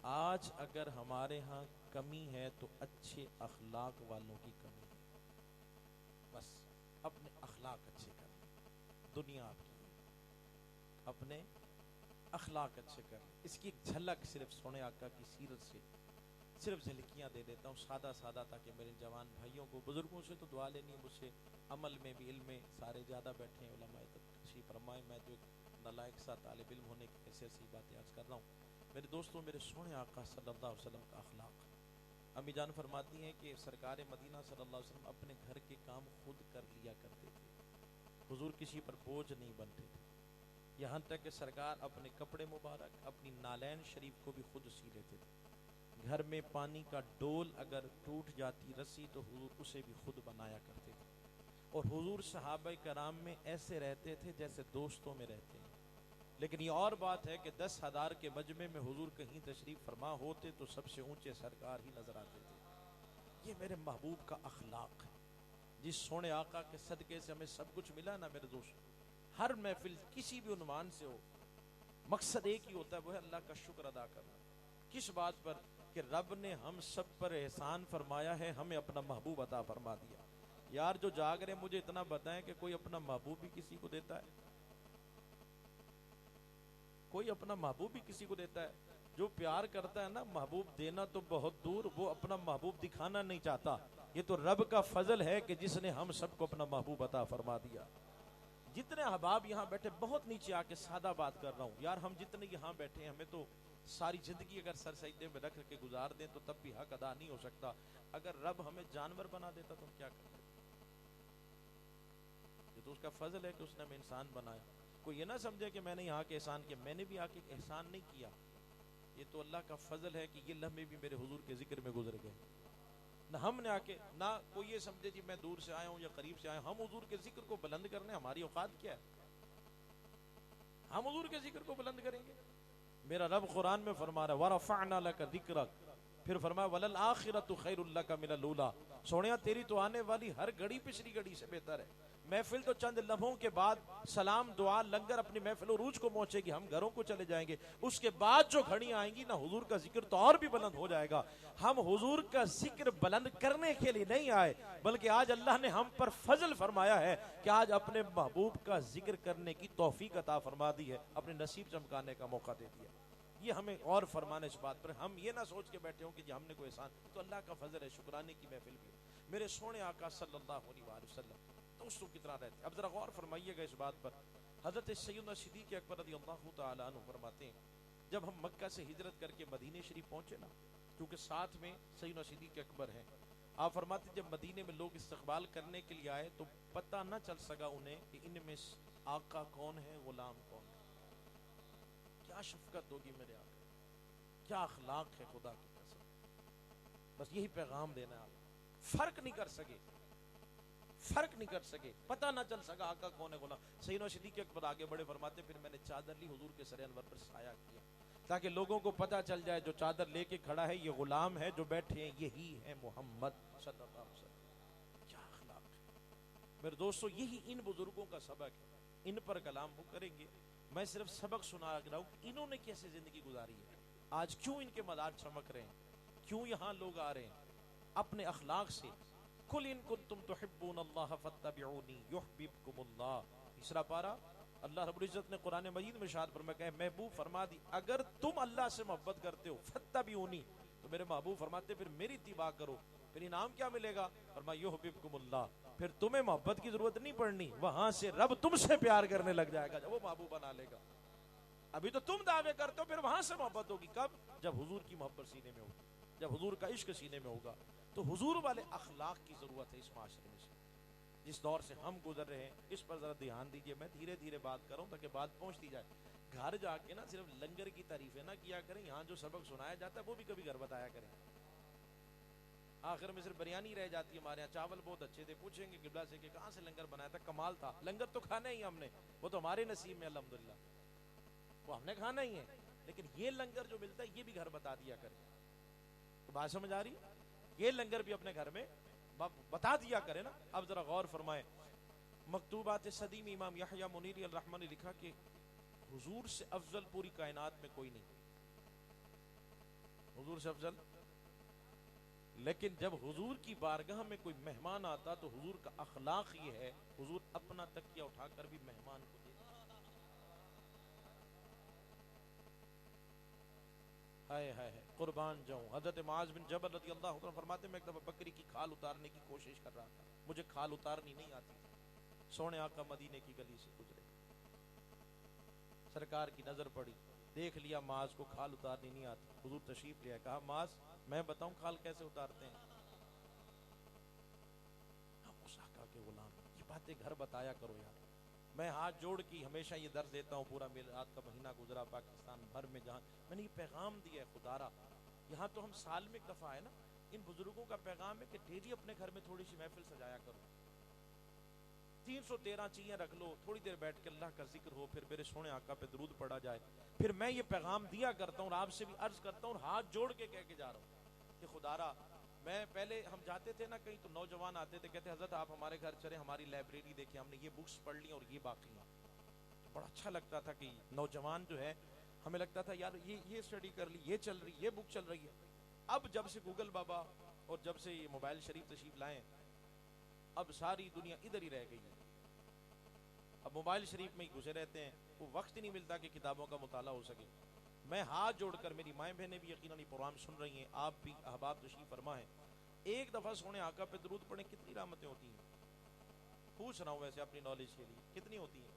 C: آج اگر ہمارے ہاں کمی ہے تو اچھے اخلاق والوں کی کمی ہے. بس اپنے اخلاق اچھے کر لیں، دنیا آپ کی ہے، اپنے اخلاق اچھے کر لیں. اس کی ایک جھلک صرف سونے آقا کی سیرت سے صرف جھلکیاں دے دیتا ہوں سادہ سادہ، تاکہ میرے جوان بھائیوں کو، بزرگوں سے تو دعا لینی ہے، مجھ سے عمل میں بھی، علم میں سارے زیادہ بیٹھے ہیں، علماء تشریف فرمائے، میں تو ایک نالائق سا طالب علم ہونے کی ایسی ایسی باتیں عرض کر رہا ہوں. میرے دوستوں، میرے سونے آقا صلی اللہ علیہ وسلم کا اخلاق. امی جان فرماتی ہیں کہ سرکار مدینہ صلی اللہ علیہ وسلم اپنے گھر کے کام خود کر لیا کرتے تھے، حضور کسی پر بوجھ نہیں بنتے تھے. یہاں تک کہ سرکار اپنے کپڑے مبارک، اپنی نالین شریف کو بھی خود سی لیتے تھے. گھر میں پانی کا ڈول اگر ٹوٹ جاتی رسی تو حضور اسے بھی خود بنایا کرتے تھے. اور حضور صحابہ کرام میں ایسے رہتے تھے جیسے دوستوں میں رہتے ہیں. لیکن یہ اور بات ہے کہ 10,000 کے مجمع میں حضور کہیں تشریف فرما ہوتے تو سب سے اونچے سرکار ہی نظر آتے تھے. یہ میرے محبوب کا اخلاق ہے، جس سونے آقا کے صدقے سے ہمیں سب کچھ ملا نا میرے دوست. ہر محفل کسی بھی عنوان سے ہو، مقصد ایک ہی ہوتا ہے، وہ ہے اللہ کا شکر ادا کرنا. کس بات پر؟ کہ رب نے ہم سب پر احسان فرمایا ہے، ہمیں اپنا محبوب عطا فرما دیا. یار جو جاگ رہے مجھے اتنا بتائیں کہ کوئی اپنا محبوب بھی کسی کو دیتا ہے؟ کوئی اپنا محبوب بھی کسی کو دیتا ہے؟ جو پیار کرتا ہے نا، محبوب دینا تو بہت دور، وہ اپنا محبوب دکھانا نہیں چاہتا. یہ تو رب کا فضل ہے کہ جس نے ہم سب کو اپنا محبوب عطا فرما دیا. جتنے احباب یہاں بیٹھے، بہت نیچے آ کے سادہ بات کر رہا ہوں یار، ہم جتنے یہاں بیٹھے ہیں، ہمیں تو ساری زندگی اگر سر سجدے میں رکھ کے گزار دیں تو تب بھی حق ادا نہیں ہو سکتا. اگر رب ہمیں جانور بنا دیتا تو ہم کیا کرتے؟ یہ تو اس کا فضل ہے کہ اس نے ہمیں انسان بنایا. کوئی یہ نہ سمجھے کہ میں نے یہاں کے احسان کیا، میں نے بھی آ کے احسان نہیں کیا. یہ تو اللہ کا فضل ہے کہ یہ لمحے بھی میرے حضور کے ذکر میں گزر گئے. نہ ہم نے آ کے، نہ کوئی یہ سمجھے جی میں دور سے آیا ہوں یا قریب سے آیا ہوں. ہم حضور کے ذکر کو بلند کرنے، ہماری اوقات کیا ہے؟ ہم حضور کے ذکر کو بلند کریں گے؟ میرا رب قرآن میں فرما رہا ہے وَرَفَعْنَا لَكَ ذِكْرَكَ، پھر فرمایا وَلَلْآخِرَةُ خَيْرٌ لَكَ مِنَ الْأُولَىٰ. سونیا تیری تو آنے والی ہر گھڑی پچھلی گھڑی سے بہتر ہے. محفل تو چند لمحوں کے بعد سلام دعا لنگر اپنی محفل عروج کو پہنچے گی، ہم گھروں کو چلے جائیں گے. اس کے بعد جو گھڑیاں آئیں گی نا، حضور کا ذکر تو اور بھی بلند ہو جائے گا. ہم حضور کا ذکر بلند کرنے کے لیے نہیں آئے، بلکہ آج اللہ نے ہم پر فضل فرمایا ہے کہ آج اپنے محبوب کا ذکر کرنے کی توفیق عطا فرما دی ہے، اپنے نصیب چمکانے کا موقع دے دیا. یہ ہمیں اور فرمانا اس بات پر. ہم یہ نہ سوچ کے بیٹھے ہوں کہ جی ہم نے کوئی احسان، تو اللہ کا فضل ہے، شکرانے کی محفل بھی. میرے سونے آقا صلی اللہ علیہ وآلہ وسلم دوستوں کی طرح رہتے. اب ذرا غور فرمائیے گا اس بات پر. حضرت سیدنا صدیق اکبر رضی اللہ تعالیٰ عنہ فرماتے ہیں جب ہم مکہ سے ہجرت کر کے مدینے شریف پہنچے نا، کیونکہ ساتھ میں سیدنا صدیق اکبر ہیں، آپ فرماتے جب مدینے میں لوگ استقبال کرنے کے لیے آئے تو پتہ نہ چل سکا انہیں کہ ان میں آقا کون ہے، غلام کون ہے. کیا شفقت ہوگی میرے آقا، کیا اخلاق ہے خدا کی قسم. بس یہی پیغام دینا ہے. آپ فرق نہیں کر سکے، فرق نہیں کر سکے، پتہ نہ چل سکا آقا کون ہے، غلام. سیدنا صدیق اکبر آگے بڑے فرماتے پھر میں نے چادر لی، حضور کے سر انور پر سایہ کیا تاکہ لوگوں کو پتہ چل جائے جو چادر لے کے کھڑا ہے یہ غلام ہے، جو بیٹھے ہیں یہی ہے محمد صلی اللہ علیہ وسلم. کیا اخلاق ہے میرے دوستو. یہی ان بزرگوں کا سبق ہے. ان پر کلام وہ کریں گے. میں صرف سبق سنا رہا ہوں کہ انہوں نے کیسے زندگی گزاری ہے. آج کیوں ان کے مزار چمک رہے ہیں، کیوں یہاں لوگ آ رہے ہیں اپنے اخلاق سے. قل ان کنتم تحبون اللہ فاتبعونی یحببکم اللہ. تیسرا پارہ اللہ رب العزت نے قرآن مجید میں ارشاد فرمایا کہ محبوب فرما دی اگر تم اللہ سے محبت کرتے ہو فاتبعونی، تو میرے محبوب فرماتے پھر میری اتباع کرو. پھر انعام کیا ملے گا؟ فرمایا یحببکم اللہ. پھر تمہیں محبت کی ضرورت نہیں پڑنی، وہاں سے رب تم سے پیار کرنے لگ جائے گا جب وہ محبوب بنا لے گا. ابھی تو تم دعوے کرتے ہو، پھر وہاں سے محبت ہوگی. کب؟ جب حضور کی محبت سینے میں ہوگی، جب حضور کا عشق سینے میں ہوگا. تو حضور والے اخلاق کی ضرورت ہے اس معاشرے میں. جس دور سے ہم گزر رہے ہیں اس پر ذرا دھیان دیجئے. میں دھیرے دھیرے بات کر رہا ہوں تاکہ بات پہنچتی جائے. گھر جا کے نا صرف لنگر کی تعریفیں نہ کیا کریں, یہاں جو سبق سنایا جاتا ہے وہ بھی کبھی گھر بتایا کریں. آخر میں صرف بریانی رہ جاتی ہے ہمارے یہاں, چاول بہت اچھے تھے, پوچھیں گے قبلہ سے کہ کہاں سے لنگر بنایا تھا, کمال تھا. لنگر تو کھانا ہی ہم نے, وہ تو ہمارے نصیب میں الحمدللہ, وہ ہم نے کھانا ہی ہے, لیکن یہ لنگر جو ملتا ہے یہ بھی گھر بتا دیا کریں. تو بات سمجھ آ رہی, یہ لنگر بھی اپنے گھر میں بتا دیا کریں نا. اب ذرا غور فرمائیں, مکتوبات صدی میں امام یحییٰ منیری الرحمن نے لکھا کہ حضور سے افضل پوری کائنات میں کوئی نہیں, حضور سے افضل. لیکن جب حضور کی بارگاہ میں کوئی مہمان آتا تو حضور کا اخلاق یہ ہے, حضور اپنا تکیہ اٹھا کر بھی مہمان کو دیتا. ہائے ہائے قربان جاؤں. حضرت معاذ بن جبل رضی اللہ عنہ فرماتے میں ایک دفعہ بکری کی کھال اتارنے کی کوشش کر رہا تھا, مجھے کھال اتارنی نہیں آتی. سونے آقا مدینے کی گلی سے گزرے, سرکار کی نظر پڑی, دیکھ لیا معاذ کو کھال اتارنی نہیں آتی. حضور تشریف لے آئے, کہا معاذ میں بتاؤں کھال کیسے اتارتے ہیں. اس آقا کے غلام, یہ باتیں گھر بتایا کرو یار. میں ہاتھ جوڑ کے ہمیشہ یہ درس دیتا ہوں, پورا میلاد کا مہینہ گزرا پاکستان بھر میں, جہاں میں نے یہ پیغام دیا ہے خدا را, یہاں تو ہم سال میں ایک دفعہ ہے نا, ان بزرگوں کا پیغام ہے کہ ڈیلی اپنے گھر میں تھوڑی سی محفل سجایا کرو, 313 چیزیں رکھ لو, تھوڑی دیر بیٹھ کے اللہ کا ذکر ہو, پھر میرے سونے آقا پہ درود پڑا جائے. پھر میں یہ پیغام دیا کرتا ہوں اور آپ سے بھی عرض کرتا ہوں اور ہاتھ جوڑ کے کہہ کے جا رہا ہوں کہ خدا را, میں پہلے ہم جاتے تھے نا کہیں تو نوجوان آتے تھے, کہتے حضرت آپ ہمارے گھر چلے, ہماری لائبریری دیکھیں, ہم نے یہ بکس پڑھ لی اور یہ باقی ہیں. بڑا اچھا لگتا تھا کہ نوجوان جو ہے, ہمیں لگتا تھا یار یہ اسٹڈی کر لی, یہ چل رہی, یہ بک چل رہی ہے. اب جب سے گوگل بابا اور جب سے یہ موبائل شریف تشریف لائیں, اب ساری دنیا ادھر ہی رہ گئی ہے. اب موبائل شریف میں ہی گھسے رہتے ہیں, وہ وقت ہی نہیں ملتا کہ کتابوں کا مطالعہ ہو سکے. میں ہاتھ جوڑ کر, میری مائیں بہنیں بھی یقیناً پروگرام سن رہی ہیں, آپ بھی احباب تشریف فرما ہیں, ایک دفعہ سونے آقا پہ درود پڑھیں, کتنی رحمتیں ہوتی ہیں. پوچھ رہا ہوں ویسے اپنی نالج کے لیے, کتنی ہوتی ہیں؟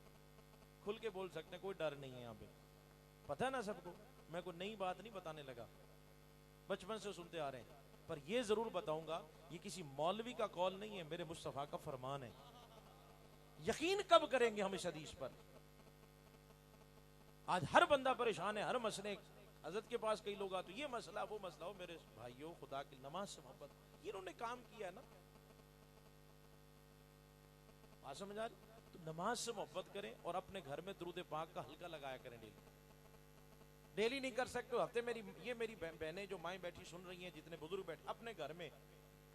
C: کھل کے بول سکتے ہیں, کوئی ڈر نہیں ہے یہاں پہ, پتہ ہے نا سب کو. میں کوئی نئی بات نہیں بتانے لگا, بچپن سے سنتے آ رہے ہیں. پر یہ ضرور بتاؤں گا, یہ کسی مولوی کا قول نہیں ہے, میرے مصطفیٰ کا فرمان ہے. یقین کب کریں گے ہم اس حدیث پر؟ آج ہر بندہ پریشان ہے, ہر مسئلے. حضرت کے پاس کئی لوگ آتے, یہ مسئلہ وہ مسئلہ ہو. میرے بھائیوں, خدا کی نماز سے محبت, یہ انہوں نے کام کیا ہے نا, بات سمجھ آ رہی؟ تو نماز سے محبت کریں اور اپنے گھر میں درود پاک کا حلقہ لگایا کریں. ڈیلی نہیں کر سکتے ہفتے, میری بہنیں جو مائیں بیٹھی سن رہی ہیں, جتنے بزرگ بیٹھے, اپنے گھر میں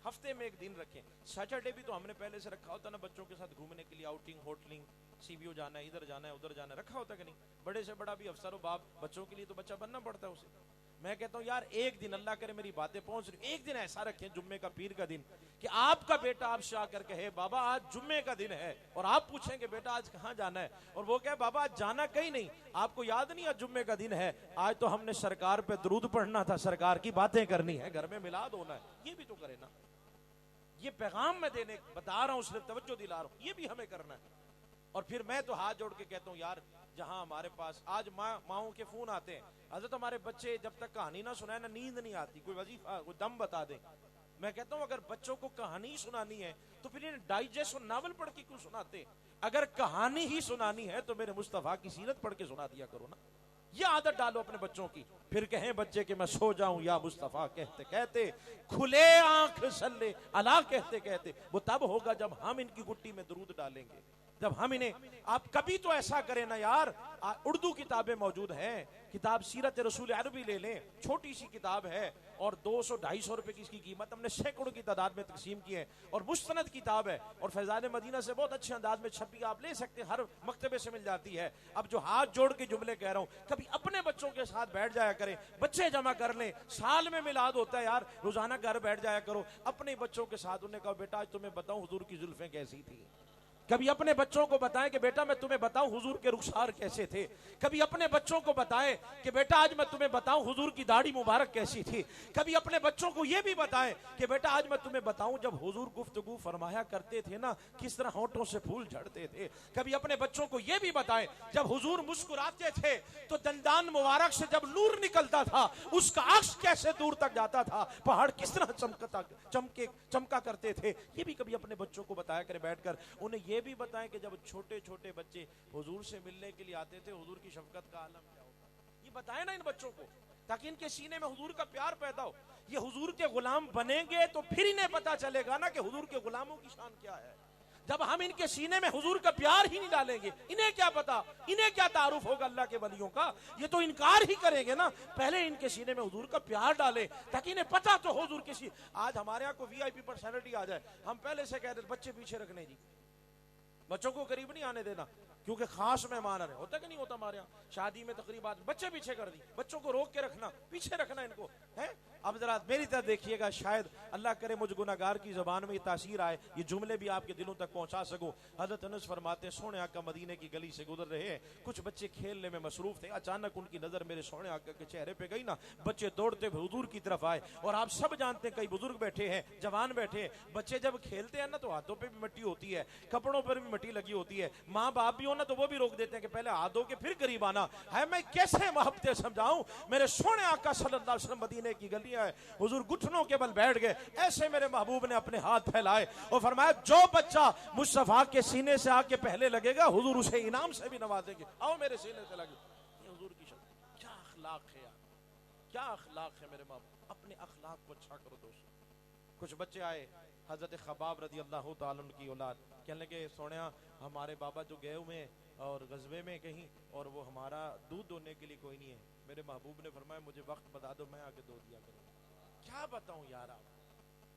C: ہفتے میں ایک دن رکھیں. سیٹرڈے بھی تو ہم نے پہلے سے رکھا ہوتا نا بچوں کے ساتھ گھومنے کے لیے, outing, hotelling, C B O جانا ہے, ادھر جانا ہے, ادھر جانا ہے, رکھا ہوتا کہ نہیں؟ بڑے سے بڑا بھی افسر و باپ, بچوں کے لیے تو بچہ بننا پڑتا ہے اسے. میں کہتا ہوں یار ایک دن, اللہ کرے میری باتیں پہنچ رہی, ایک دن ایسا رکھیں جمعے کا, پیر کا دن, کہ آپ کا بیٹا آپ سے آ کر کہے بابا آج جمعے کا دن ہے, اور آپ پوچھیں کہ بیٹا آج کہاں جانا ہے, اور وہ کہے بابا آج جانا کہیں نہیں, آپ کو یاد نہیں آج جمعے کا دن ہے, آج تو ہم نے سرکار پہ درود پڑھنا تھا, سرکار کی باتیں کرنی ہے, گھر میں میلاد ہونا ہے. یہ بھی تو کرے نا, یہ پیغام میں دینے بتا رہا ہوں, صرف توجہ دلا رہا ہوں, یہ بھی ہمیں کرنا ہے. اور پھر میں تو ہاتھ جوڑ کے کہتا ہوں یار, جہاں ہمارے پاس آج ماؤں کے فون آتے ہیں, حضرت ہمارے بچے جب تک کہانی نہ سنائے نا نیند نہیں آتی, کوئی وظیفہ, کوئی دم بتا دیں. میں کہتا ہوں اگر بچوں کو کہانی سنانی ہے تو پھر انہیں ڈائجسٹ اور ناول پڑھ کے کیوں سناتے؟ اگر کہانی ہی سنانی ہے تو میرے مصطفیٰ کی سیرت پڑھ کے سنا دیا کرو نا. یہ عادت ڈالو اپنے بچوں کی. پھر کہیں بچے کہ میں سو جاؤں یا مصطفیٰ کہتے کہتے, کھلے آنکھ صلی اللہ کہتے کہتے, وہ تب ہوگا جب ہم ان کی گٹی میں درود ڈالیں گے, جب ہم انہیں. آپ کبھی تو ایسا کریں نا یار, اردو کتابیں موجود ہیں, کتاب سیرت رسول عربی لے لیں, چھوٹی سی کتاب ہے اور 200-250 روپے کی اس کی قیمت, ہم نے سینکڑوں کی تعداد میں تقسیم کی ہے, اور مستند کتاب ہے, اور فیضان مدینہ سے بہت اچھے انداز میں چھپی, آپ لے سکتے ہیں, ہر مکتبے سے مل جاتی ہے. اب جو ہاتھ جوڑ کے جملے کہہ رہا ہوں, کبھی اپنے بچوں کے ساتھ بیٹھ جایا کریں, بچے جمع کر لیں, سال میں میلاد ہوتا ہے یار, روزانہ گھر بیٹھ جایا کرو اپنے بچوں کے ساتھ. انہوں نے کہا بیٹا آج تمہیں بتاؤں حضور کی زلفیں کیسی تھی. کبھی اپنے بچوں کو بتائیں کہ بیٹا میں تمہیں بتاؤں حضور کے رخسار کیسے تھے. کبھی اپنے بچوں کو بتائیں کہ بیٹا آج میں تمہیں بتاؤں حضور کی داڑھی مبارک کیسی تھی. کبھی اپنے بچوں کو یہ بھی بتائیں کہ بیٹا آج میں تمہیں بتاؤں جب حضور گفتگو فرمایا کرتے تھے نا کس طرح ہونٹوں سے پھول جھڑتے تھے. کبھی اپنے بچوں کو یہ بھی بتائیں جب حضور مسکراتے تھے تو دندان مبارک سے جب نور نکلتا تھا اس کا عکس کیسے دور تک جاتا تھا, پہاڑ کس طرح چمکا کرتے تھے. یہ بھی کبھی اپنے بچوں کو بتایا کرے بیٹھ کر. انہیں یہ یہ بھی بتائیں کہ جب چھوٹے چھوٹے بچے حضور سے ملنے کے لیے آتے تھے حضور کی شفقت کا عالم کیا ہوتا ہے؟ یہ بتائیں نا ان بچوں کو، تاکہ ان کے سینے میں حضور کا پیار پیدا ہو. یہ حضور کے غلام بنیں گے تو پھر انہیں پتا چلے گا نا کہ حضور کے غلاموں کی شان کیا ہے. جب ہم ان کے سینے میں حضور کا پیار ہی نہیں ڈالیں گے، انہیں کیا پتا، انہیں کیا تعارف ہوگا اللہ کے ولیوں کا؟ یہ تو انکار ہی کریں گے نا. پہلے ان کے سینے میں حضور کا پیار ڈالیں تاکہ انہیں پتا تو ہو حضور کے سینے. آج ہمارے یہاں کو وی آئی پی پرسنالٹی آ جائے، ہم پہلے سے کہہ دیں بچے پیچھے رکھنے جی، بچوں کو قریب نہیں آنے دینا کیونکہ خاص مہمان آ رہے. ہوتا کہ نہیں ہوتا ہمارے یہاں شادی میں تقریبات بچے پیچھے کر دی، بچوں کو روک کے رکھنا، پیچھے رکھنا ان کو ہے. اب ذرا میری طرف دیکھیے گا، شاید اللہ کرے مجھ گناہگار کی زبان میں یہ تاثیر آئے، یہ جملے بھی آپ کے دلوں تک پہنچا سکوں. حضرت انس فرماتے ہیں سونے آقا مدینے کی گلی سے گزر رہے ہیں، کچھ بچے کھیلنے میں مصروف تھے، اچانک ان کی نظر میرے سونے آقا کے چہرے پہ گئی نا، بچے دوڑتے ہوئے حضور کی طرف آئے. اور آپ سب جانتے ہیں کئی بزرگ بیٹھے ہیں، جوان بیٹھے ہیں، بچے جب کھیلتے ہیں نا تو ہاتھوں پہ بھی مٹی ہوتی ہے، کپڑوں پر بھی مٹی لگی ہوتی ہے. ماں باپ بھی ہو نا تو وہ بھی روک دیتے ہیں کہ پہلے ہاتھ دھو کے پھر قریب آنا ہے. میں کیسے محبتیں سمجھاؤں؟ میرے سونے آقا صلی اللہ علیہ وسلم مدینے کی گلیاں ہیں، حضور گھٹنوں کے بل بیٹھ گئے، ایسے میرے محبوب نے اپنے ہاتھ پھیلائے اور فرمایا جو بچہ مصطفیٰ کے سینے سے آ کے پہلے لگے گا حضور اسے انعام سے بھی نوازیں گے. آؤ میرے سینے سے لگے. یہ حضور کی شکل، کیا اخلاق ہے یار، کیا اخلاق ہے میرے محبوب. اپنے اخلاق کو اچھا کرو دوستو. کچھ بچے آئے، حضرت خباب رضی اللہ تعالیٰ عنہ کی اولاد، کہنے لگے سونیا ہمارے بابا جو گئے ہوئے ہیں اور غزوے میں کہیں، اور وہ ہمارا دودھ دونے کے لیے کوئی نہیں ہے. میرے محبوب نے فرمایا مجھے وقت بتا دو، میں آگے دو دیا کروں. کیا بتاؤں یار آپ،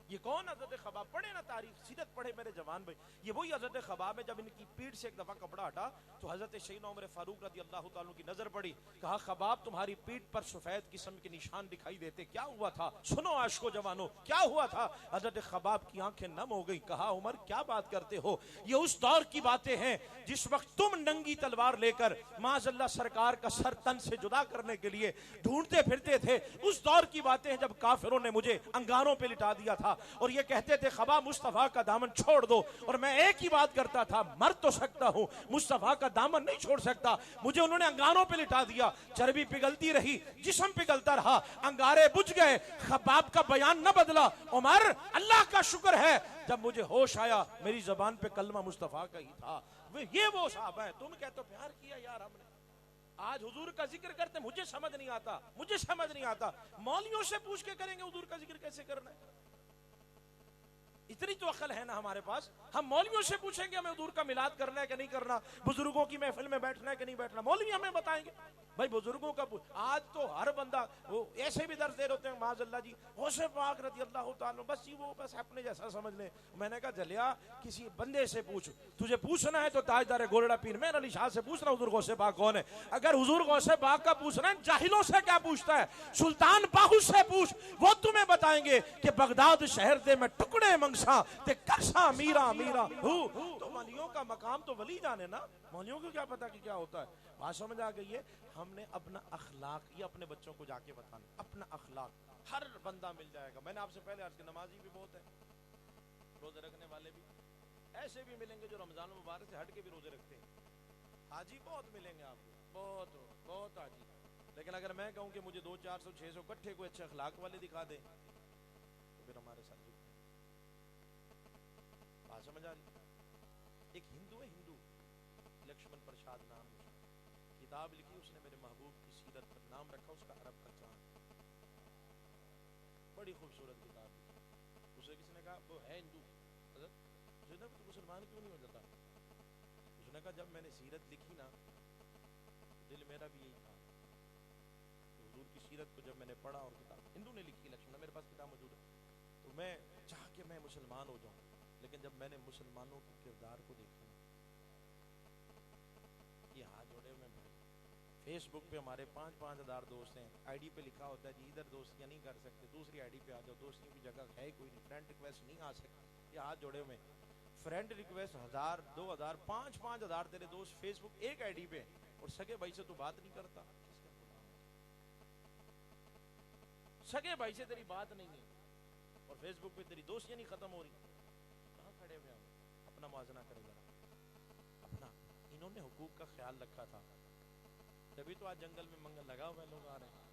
C: یہ کون حضرت خباب؟ پڑھے نا تاریخ، سیرت پڑھے میرے جوان بھائی. یہ وہی حضرت خباب ہے جب ان کی پیٹھ سے ایک دفعہ کپڑا ہٹا تو حضرت سیدنا عمر فاروق رضی اللہ تعالیٰ کی نظر پڑی. کہا خباب تمہاری پیٹھ پر سفید قسم کے نشان دکھائی دیتے، کیا ہوا تھا؟ سنو عاشقو جوانو، کیا ہوا تھا؟ حضرت خباب کی آنکھیں نم ہو گئی. کہا عمر کیا بات کرتے ہو؟ یہ اس دور کی باتیں ہیں جس وقت تم ننگی تلوار لے کر معاذ اللہ سرکار کا سر تن سے جدا کرنے کے لیے ڈھونڈتے پھرتے تھے. اس دور کی باتیں ہیں جب کافروں نے مجھے انگاروں پہ لٹا دیا تھا اور یہ کہتے تھے خباب مصطفیٰ کا دامن چھوڑ دو. اور میں ایک ہی بات کرتا تھا، مر تو سکتا ہوں، مصطفیٰ کا دامن نہیں چھوڑ سکتا. مجھے انہوں نے انگاروں پہ لٹا دیا، چربی پگھلتی رہی، جسم پگھلتا رہا، انگارے بجھ گئے. خباب کا بیان نہ بدلا. عمر اللہ کا شکر ہے جب مجھے ہوش آیا میری زبان پہ کلمہ مصطفیٰ کا ہی تھا. یہ وہ صحابہ ہے. تم کہتے ہو پیار کیا یار ہم نے. آج حضور کا ذکر کرتے مجھے سمجھ نہیں آتا، مجھے سمجھ نہیں آتا. مولویوں سے پوچھ کے کریں گے حضور کا ذکر کیسے کرنا ہے؟ اتنی تو عقل ہے نا ہمارے پاس. ہم مولویوں سے پوچھیں گے ہمیں حضور کا میلاد کرنا ہے کہ نہیں کرنا، بزرگوں کی محفل میں بیٹھنا ہے کہ نہیں بیٹھنا. مولوی ہمیں بتائیں گے بھائی بزرگوں کا آج تو ہر بندہ وہ ایسے بھی درس دے رہے ہیں معاذ اللہ جی غوث پاک رضی اللہ تعالیٰ بس جی وہ بس اپنے جیسا سمجھ لیں. میں نے کہا جلیا کسی بندے سے پوچھ، تجھے پوچھنا ہے تو تاجدار گولڑا پیر میں علی شاہ سے پوچھنا حضور غوث پاک کون ہے. اگر حضور غوث پاک کا پوچھنا ہے جاہلوں سے کیا پوچھتا ہے؟ سلطان باہو سے پوچھ، وہ تمہیں بتائیں گے کہ بغداد شہر دے میں ٹکڑے منگسا تے کرسا میرا میرا ہو. تو ولیوں کا مقام تو ولی جانے نا، مولویوں کو کیا پتا کہ کیا ہوتا ہے. بات سمجھ آ گئی ہے. ہم نے اپنا اخلاق یہ اپنے بچوں کو جا کے بتانا. اپنا اخلاق ہر بندہ مل جائے گا. میں نے آپ سے پہلے عرض کیا نمازی بھی بہت ہے، روزے رکھنے والے بھی ایسے بھی ملیں گے جو رمضان مبارک سے ہٹ کے بھی روزے رکھتے ہیں. حاجی بہت ملیں گے آپ کو، بہت بہت حاجی. لیکن اگر میں کہوں کہ مجھے 200 400 600 کٹھے کوئی اچھے اخلاق والے دکھا دیں تو پھر ہمارے ساتھ جھکتے ہیں. بات سمجھ آ رہی؟ ایک ہندو ہے، ہندو لکشمن پرساد نام، کتاب لکھی اس نے میرے محبوب کی سیرت پر، نام رکھا اس کا عرب کا چاند. بڑی خوبصورت کتاب لکھی. اسے کسی نے کہا وہ ہے ہندو، حضرت تو مسلمان کیوں نہیں ہو جاتا؟ اس نے کہا جب میں نے سیرت لکھی نا دل میرا بھی یہی تھا. حضور کی سیرت کو جب میں نے پڑھا اور کتاب ہندو نے لکھی، لکشمن میرے پاس کتاب موجود ہے، تو میں چاہ کہ میں مسلمان ہو جاؤں. لیکن جب میں نے مسلمانوں کے کردار کو دیکھا نا، یہ ہاتھ جوڑے میں فیس بک پہ ہمارے 5-5 ہزار دوست ہیں. آئی ڈی پہ لکھا ہوتا ہے جی ادھر دوستیاں نہیں کر سکتے، دوسری آئی ڈی پہ آ جاؤ، دوستیوں کی جگہ ہے کوئی نہیں، فرینڈ ریکویسٹ نہیں آ سکتی. یہ ہاتھ جوڑے ہوئے فرینڈ ریکویسٹ 1000 2000 5-5 ہزار تیرے دوست فیس بک ایک آئی ڈی پہ، اور سگے بھائی سے تو بات نہیں کرتا. سگے بھائی سے تیری بات نہیں ہے اور فیس بک پہ تیری دوستیاں نہیں ختم ہو رہی. کہاں کھڑے ہوئے ہم؟ اپنا موازنہ کرے گا اپنا. انہوں نے حقوق کا خیال رکھا تھا تبھی تو آج جنگل میں منگل لگا ہوا ہے، لوگ آ رہے ہیں.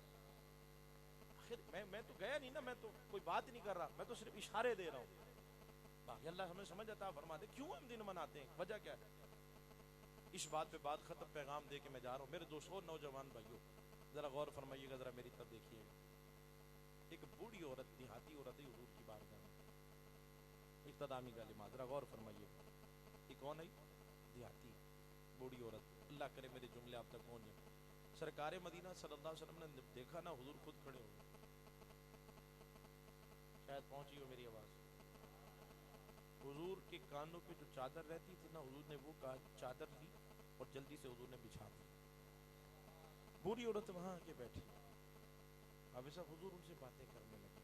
C: آخر میں تو گیا نہیں نا، میں تو کوئی بات نہیں کر رہا، میں تو صرف اشارے دے رہا ہوں. باقی اللہ ہمیں سمجھ عطا فرما دے کیوں ہم دن مناتے ہیں، وجہ کیا ہے؟ اس بات پہ بات ختم، پیغام دے کے میں جا رہا ہوں میرے دوستوں نوجوان بھائیوں، ذرا غور فرمائیے گا، ذرا میری طرف دیکھیے گا. ایک بوڑھی عورت، دیہاتی عورت ہے، حضور کی بارگاہ میں اختتامی کلمات، ذرا غور فرمائیے. یہ کون ہے؟ دیہاتی بوڑھی عورت. اللہ کرے میرے جملے آپ تک پہنچ جائیں. سرکار مدینہ صلی اللہ علیہ وسلم نے دیکھا نا، حضور خود کھڑے ہو گئے. شاید پہنچی ہو میری آواز. حضور کے کانوں پہ جو چادر رہتی تھی نا، حضور نے وہ چادر لی اور جلدی سے حضور نے بچھا دی. بوڑھی عورت وہاں آ کے بیٹھی. حافظ صاحب حضور ان سے باتیں کرنے لگے.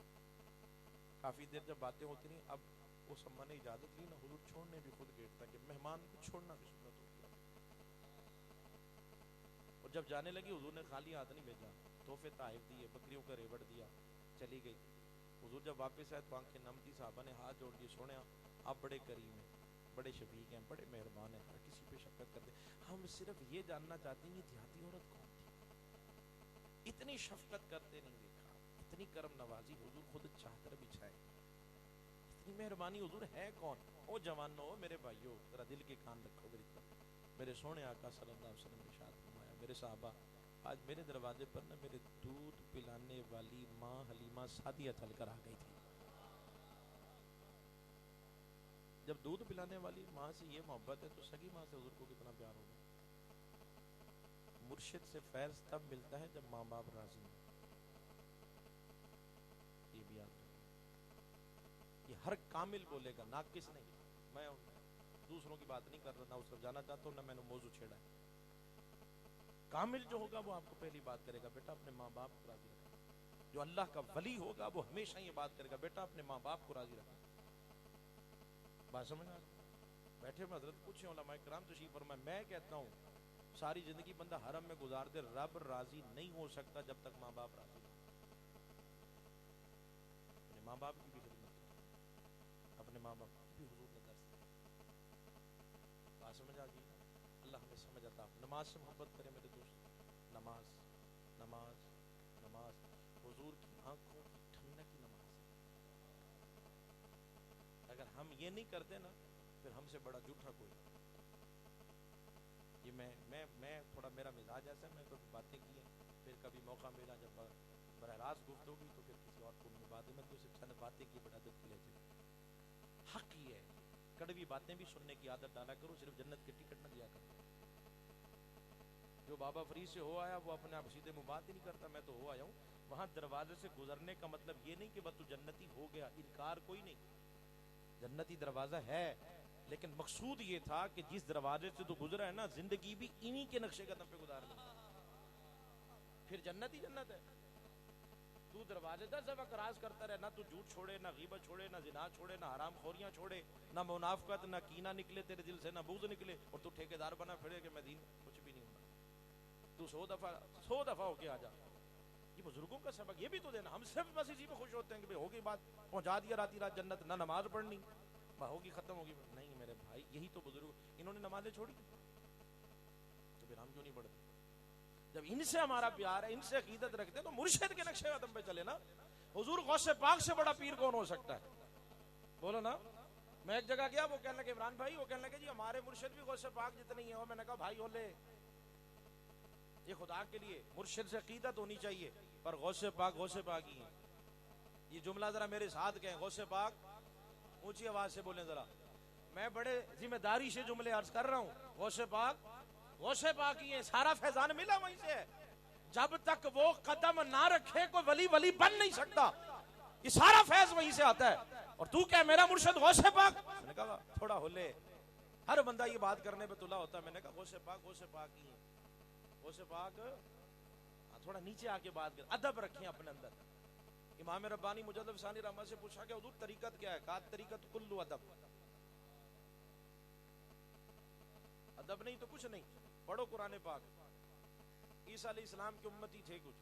C: کافی دیر جب باتیں ہوتی رہیں، اب وہ سما نے اجازت لی نا، حضور چھوڑنے بھی خود گیٹ تک، کہ مہمان کو چھوڑنا بھی سنت ہوتی ہے. اور جب جانے لگی حضور نے خالی ہاتھ نہیں بھیجا، تحفے تحائف دیے، بکریوں کا ریوڑ دیا، چلی گئی. حضور جب واپس آئے تو آنکھیں نم تھی. صحابہ نے ہاتھ جوڑ دیے، سونے آپ بڑے کریم ہیں، بڑے شفیق ہیں، بڑے مہربان ہیں، ہر کسی پہ شفقت کرتے. ہم صرف یہ جاننا چاہتے ہیں یہ دیہاتی عورت کون تھی؟ اتنی شفقت کرتے نہیں دیکھا، اتنی کرم نوازی. حضور خود چادر بچھائے، اتنی مہربانی. حضور ہے کون؟ او جوانو، میرے بھائیو، ذرا دل کے کان رکھو میری طرف. میرے سونے آقا صلی اللہ علیہ وسلم نے ارشاد فرمایا، میرے صحابہ آج میرے دروازے پر نا میرے دودھ پلانے والی ماں حلیمہ سعدیہ چل کر آ گئی تھی. جب دودھ پلانے والی ماں سے یہ محبت ہے تو سگی ماں سے حضور کو کتنا پیار ہوگا. مرشد سے فیض تب ملتا ہے جب ماں باپ راضی ہیں. یہ بھی یاد رکھیں. یہ ہر کامل بولے گا، ناقص نہیں. میں دوسروں کی بات نہیں کر رہا، نہ اس طرف جانا چاہتا ہوں، نہ میں نے موضوع چھیڑا ہے. کامل جو ہوگا وہ آپ کو پہلی بات کرے گا، بیٹا اپنے ماں باپ کو راضی رکھنا. جو اللہ کا ولی ہوگا وہ ہمیشہ یہ بات کرے گا، بیٹا اپنے ماں باپ کو راضی رکھنا. بات سمجھ آ رہی؟ بیٹھے میں حضرت پوچھیں علماء کرام تشریف فرمائے. میں کہتا ہوں ساری زندگی بندہ حرم میں گزار دے، رب راضی نہیں ہو سکتا جب تک ماں باپ راضی نہیں. اپنے ماں باپ کی بھی خدمت کریں، اپنے ماں باپ کی بھی حضور نے درس دیا. بات سمجھ آ گئی؟ اللہ ہمیں سمجھ آتا. نماز سے محبت کریں میرے دوست. نماز نماز نماز حضور کی آنکھوں کی ٹھنڈک کی نماز. اگر ہم یہ نہیں کرتے نا پھر ہم سے بڑا جھوٹا کوئی. یہ میں تھوڑا میرا مزاج ایسا ہے، میں کبھی باتیں کی ہیں، پھر کبھی موقع ملا جب براہ راست گفتگو تو پھر کسی اور کو بات میں تو صرف چند باتیں کی بڑا دل لے جائے. حق یہ ہے، کڑوی باتیں بھی سننے کی عادت ڈالا کرو، صرف جنت کے ٹکٹ نہ دیا کرو. جو بابا فرید سے ہو آیا وہ اپنے آپ سیدھے منہ بات ہی نہیں کرتا، میں تو ہو آیا ہوں. وہاں دروازے سے گزرنے کا مطلب یہ نہیں کہ بس تو جنتی ہو گیا، انکار کوئی نہیں. جنتی دروازہ ہے، لیکن مقصود یہ تھا کہ جس دروازے سے تو گزرا ہے نا، زندگی بھی انہی کے نقشے قدم پہ گزار لیں، پھر جنت ہی جنت ہے. تو دروازے 10 دفعہ کراس کرتا رہے، نہ تو جھوٹ چھوڑے، نہ غیبت چھوڑے، نہ زنا چھوڑے، نہ حرام خوریاں چھوڑے، نہ منافقت، نہ کینہ نکلے تیرے دل سے، نہ بغض نکلے، اور تو ٹھیکیدار بنا پھرے کہ میں دین کچھ بھی نہیں ہونا. تو 100 دفعہ ہو کے آ جا. یہ بزرگوں کا سبق، یہ بھی تو دینا. ہم صرف بس اسی پہ خوش ہوتے ہیں کہ ہوگی بات، پہنچا دیا راتی رات جنت، نہ نماز پڑھنی، ہوگی ختم ہوگی. نہیں میرے بھائی، یہی تو بزرگ، انہوں نے نمازیں چھوڑی تو پھر ہم کیوں نہیں پڑھتے؟ جب ان سے ہمارا پیار ہے، ان سے عقیدت رکھتے ہیں تو مرشد کے نقشے قدم پہ چلے نا. حضور غوث پاک سے بڑا پیر کون ہو سکتا ہے؟ بولو نا. میں ایک جگہ گیا، وہ کہنے لگے عمران بھائی، وہ کہنے لگے جی ہمارے مرشد بھی غوث پاک جتنے ہی ہیں. میں نے کہا بھائی ہولے، یہ خدا کے لیے مرشد سے عقیدت ہونی چاہیے، پر غوث پاک ہی ہیں. یہ جملہ ذرا میرے ساتھ کہیں، غوث پاک، اونچی آواز سے بولیں ذرا. میں بڑے ذمہ داری سے جملے عرض کر رہا ہوں. غوث پاک ہی ہیں. سارا فیضان ملا وہیں سے ہے. جب تک وہ قدم نہ رکھے کوئی ولی بن نہیں سکتا. یہ سارا فیض وہیں سے آتا ہے. اور تو کیا میرا مرشد غوث پاک؟ میں نے کہا تھوڑا ہولے. ہر بندہ یہ بات کرنے پہ تلا ہوتا ہے. میں نے کہا غوث پاک ہی ہیں. غوث پاک تھوڑا نیچے آ کے بات کر، ادب رکھیں اپنے اندر. امام ربانی مجدد ثانی رحمہ سے پوچھا کہ حضور طریقت کیا ہے؟ کہا طریقت کلو ادب. ادب نہیں تو کچھ نہیں. پڑھو قرآن پاک. عیسیٰ علیہ السلام کی امتی تھے کچھ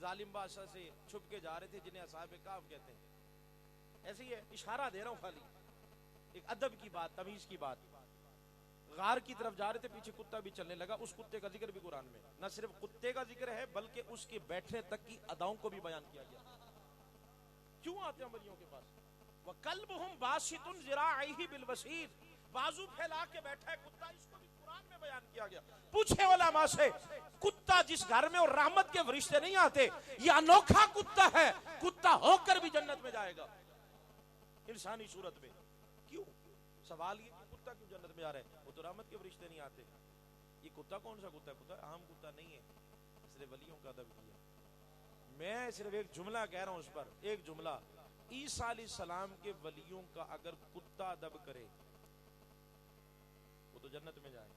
C: ظالم بادشاہ سے چھپ کے جا رہے تھے، جنہیں اصحاب کہف کہتے ہیں. ایسے ہی ہے، اشارہ دے رہا ہوں خالی، ایک ادب کی بات، تمیز کی بات. غار کی طرف جا رہے تھے، پیچھے کتا بھی چلنے لگا. اس کتے کا ذکر بھی قرآن میں، نہ صرف کتے کا ذکر ہے بلکہ اس کے بیٹھنے تک کی اداؤں کو بھی بیان کیا گیا. کیوں آتے ہیں ولیوں کے پاس؟ وَقَلْبُهُمْ بَاسِطٌ ذِرَاعَيْهِ بِالْوَسِيدِ، بازو پھیلا کے بیٹھا ہے کتا، اس کو بھی قرآن میں بیان کیا گیا. پوچھے علماء سے، کتا جس گھر میں اور رحمت کے فرشتے نہیں آتے، یہ انوکھا کتا ہے، کتا ہو کر بھی جنت میں جائے گا انسانی صورت میں. کیوں؟ سوال یہ کہ کتا کیوں جنت میں جا رہا ہے؟ وہ تو رحمت کے فرشتے نہیں آتے. یہ کتا کون سا کتا ہے؟ کتا عام کتا نہیں ہے، اس نے ولیوں کا ادب کیا. میں صرف ایک جملہ کہہ رہا ہوں، اس پر ایک جملہ. عیسیٰ علیہ السلام کے ولیوں کا اگر کتا ادب کرے وہ تو جنت میں جائے،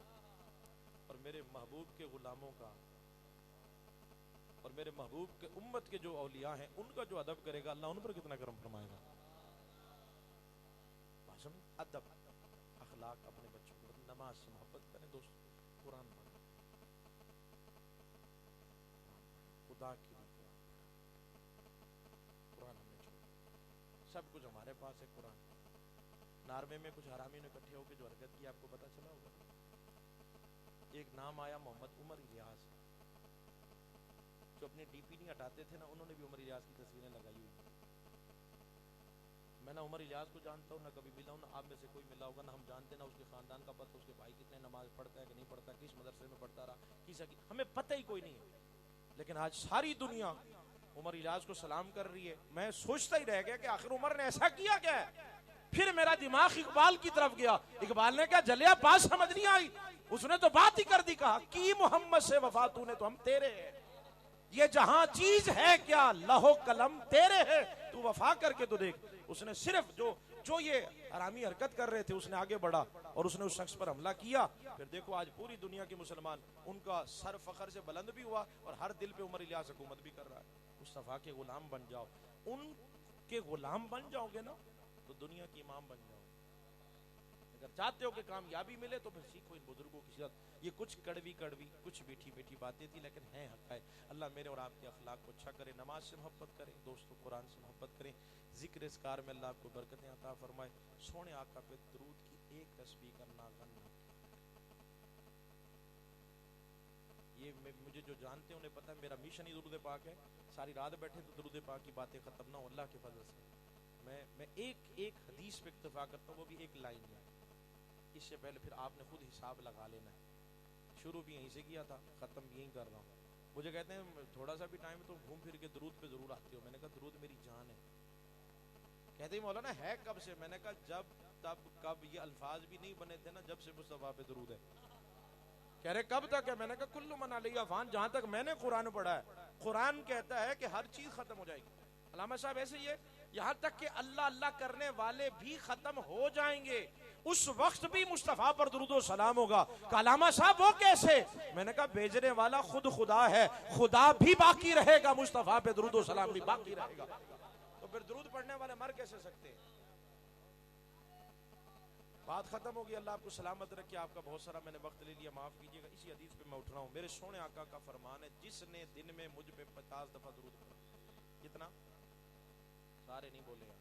C: اور میرے محبوب کے غلاموں کا اور میرے محبوب کے امت کے جو اولیاء ہیں ان کا جو ادب کرے گا، اللہ ان پر کتنا کرم فرمائے گا. ادب اخلاق اپنے بچوں کو، نماز سے محبت کریں دوست، قرآن پڑھیں، خدا کی قرآن ہم نے چھوڑا، سب کچھ ہمارے پاس ہے قرآن. ناروے میں کچھ حرامی نے اکٹھے ہو کے جو حرکت کی آپ کو پتا چلا ہوگا. ایک نام آیا محمد عمر الیاس، جو اپنی ڈی پی نہیں ہٹاتے تھے نا، انہوں نے بھی عمر الیاس کی تصویریں لگائی ہوئی. میں نہ عمر الیاس کو جانتا ہوں، نہ کبھی ملا ہوں، نہ آپ میں سے کوئی ملا ہوگا، نہ ہم جانتے، نہ اس کے خاندان کا پتہ، اس کے بھائی کتنے نماز پڑھتا ہے کہ نہیں پڑھتا، کس مدرسے میں پڑھتا رہا، ہمیں پتہ ہی کوئی نہیں ہے. لیکن آج ساری دنیا عمر الیاس کو سلام کر رہی ہے. میں سوچتا ہی رہ گیا کہ آخر عمر نے ایسا کیا کیا ہے. پھر میرا دماغ اقبال کی طرف گیا. اقبال نے کہا جلیا بات سمجھ نہیں آئی، اس نے تو بات ہی کر دی. کہا کی محمد سے وفا تو نے تو ہم تیرے ہیں، یہ جہاں چیز ہے کیا لہو قلم تیرے ہے، تو وفا کر کے تو دیکھ. اس نے صرف جو یہ حرامی حرکت کر رہے تھے اس نے آگے بڑھا اور اس نے اس شخص پر حملہ کیا. پھر دیکھو آج پوری دنیا کے مسلمان، ان کا سر فخر سے بلند بھی ہوا اور ہر دل پہ عمر الیاس حکومت بھی کر رہا ہے. مصطفیٰ کے غلام بن جاؤ، ان کے غلام بن جاؤ گے نا تو دنیا کی امام بن جاؤ. اگر چاہتے ہو کہ کامیابی ملے تو پھر سیکھو ان بزرگوں کی سیرت. یہ کچھ کڑوی کچھ میٹھی میٹھی باتیں تھی لیکن ہیں حق ہے. اللہ میرے اور آپ کے اخلاق کو اچھا کرے، نماز سے محبت کریں دوستوں، قرآن سے محبت کریں، ذکر اذکار میں اللہ آپ کو برکتیں عطا فرمائے. سونے آقا پہ درود کی ایک تسبیح کرنا غنہ. یہ مجھے جو جانتے ہیں انہیں پتہ ہے میرا مشن ہی درود پاک ہے. ساری رات بیٹھے تو درود پاک کی باتیں ختم نہ ہو اللہ کے فضل سے. میں ایک حدیث پہ اکتفا کرتا ہوں، وہ بھی ایک لائن میں. اس سے پہلے پھر آپ نے خود حساب لگا لینا ہے. شروع بھی یہیں سے کیا تھا، ختم بھی یہیں کر رہا ہوں. مجھے کہتے ہیں تھوڑا سا بھی ٹائم تو گھوم پھر کے درود پہ ضرور آتے ہو. میں نے کہا درود میری جان ہے. کہتے ہیں مولانا ہے کب سے؟ میں نے کہا جب تب کب یہ الفاظ بھی نہیں بنے تھے نا جب سے مصطفیٰ پہ درود ہے. کہہ رہے کب تک ہے؟ میں نے کہا کل من علیہ فان، جہاں تک میں نے قرآن پڑھا ہے قرآن کہتا ہے کہ ہر چیز ختم ہو جائے گی. علامہ صاحب ایسے ہی ہے، یہاں تک کہ اللہ اللہ کرنے والے بھی ختم ہو جائیں گے اس وقت بھی مصطفیٰ پر درود و سلام ہوگا. کہ علامہ صاحب وہ کیسے؟ میں نے کہا بھیجنے والا خود خدا ہے، خدا بھی باقی رہے گا، مصطفیٰ پہ درود و سلام بھی باقی رہے گا. تو پھر درود پڑھنے والے مر کیسے سکتے ہیں؟ بات ختم ہوگی. اللہ آپ کو سلامت رکھے. آپ کا بہت سارا میں نے وقت لے لیا، معاف کیجیے گا. اسی حدیث پہ میں اٹھ رہا ہوں. میرے سونے آقا کا فرمان ہے جس نے دن میں مجھ پہ 50 دفعہ درود پڑھا. کتنا؟ سارے نہیں بولے گا.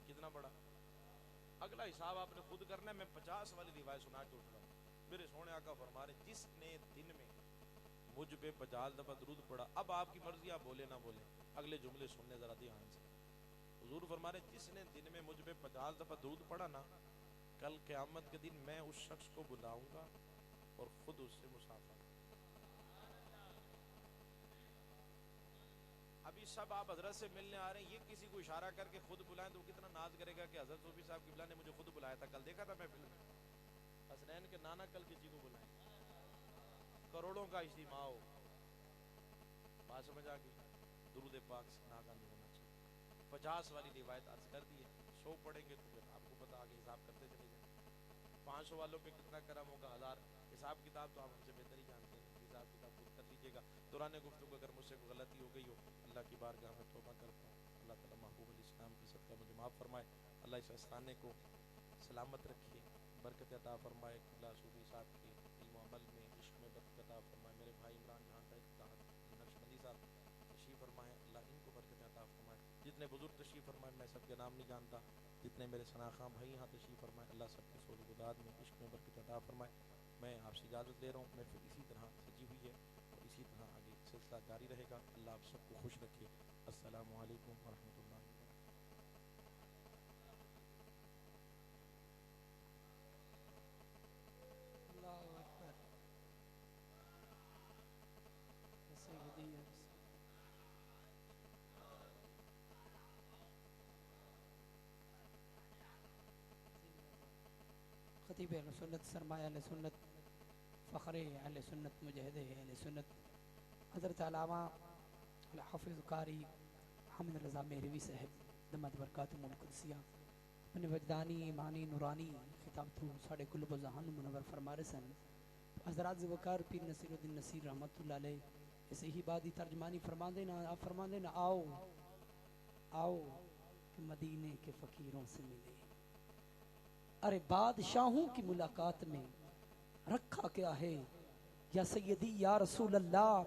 C: کتنا پڑھا؟ اگلا حساب آپ نے خود کرنا ہے. میں 50 والی روایت سنا کے اٹھ رہا ہوں. میرے سونے آقا فرمان ہے جس نے دن میں مجھ پہ 50 دفعہ درود پڑھا. اب آپ کی مرضی، آپ بولے نہ بولے. اگلے جملے سننے ذرا دھیان سے. حضور فرما رہے جس نے دن میں مجھ پہ 50 دفعہ درود پڑھا نا، کل قیامت کے دن میں اس شخص کو بلاؤں گا اور خود اس سے مصافحہ. ابھی سب آپ حضرت سے ملنے آ رہے ہیں، یہ کسی کو اشارہ کر کے خود بلائیں تو وہ کتنا ناز کرے گا کہ حضرت صوفی صاحب قبلہ نے مجھے خود بلایا تھا. کل دیکھا تھا میں فلم میں، حسنین کے نانا کل کسی کو بلائیں. کروڑوں کا اجتماع ہو، بات سمجھ آ گئی. درود پاک سے ناگاہ نہیں ہونا چاہیے. 50 والی روایت عرض کر دی ہے. 100 پڑھیں گے تو پھر آپ کو پتا آگے حساب کرتے چلے جائیں. 500 والوں پہ کتنا کرم ہوگا، 1000. حساب کتاب تو آپ ہم سے بہتر ہی جانتے ہیں، حساب کتاب خود کر لیجیے گا. دوران گفتگو اگر مجھ سے کوئی غلطی ہو گئی ہو اللہ کی بارگاہ میں توبہ کرتا ہوں. اللہ تعالیٰ محبوب علیہ السلام کی صدقہ مجھے معاف فرمائے. اللہ اس آستانے کو سلامت رکھے، برکت عطا فرمائے. اللہ صوفی صاحب کے علم و عمل میں عشق میں برکت عطا فرمائے. میرے بھائی عمران جان نقشبندی صاحب تشریف فرمائے، اللہ ان کو برکت عطا فرمائے. جتنے بزرگ تشریف فرمائے میں سب کے نام نہیں جانتا، جتنے میرے ثناخواں بھائی یہاں تشریف فرمائے اللہ سب کے سول و گداد میں عشق میں برکت عطا فرمائے. میں آپ سے اجازت لے رہا ہوں. محفل اسی طرح سجی ہوئی ہے اور اسی طرح آگے سلسلہ جاری رہے گا. اللہ آپ سب کو خوش رکھے. السلام علیکم ورحمۃ اللہ.
B: خطیب اہل سنت سرمایہ اہل سنت فخر اہل سنت مجاہد اہل سنت حضرت علامہ حافظ قاری حامد رضا مہروی صاحب دمت برکاتہم القدسیہ اپنے وجدانی ایمانی نورانی خطاب تو ساڑھے قلب و ذہن منور فرما رہے سن. حضرات وقار پیر نصیر الدین نصیر رحمت اللہ علیہ اسے ہی بادی ترجمانی فرما دینا. آپ فرما دینا آؤ آؤ کہ مدینے کے فقیروں سے ملے. ارے بادشاہوں کی ملاقات میں رکھا کیا ہے یا سیدی یا رسول اللہ,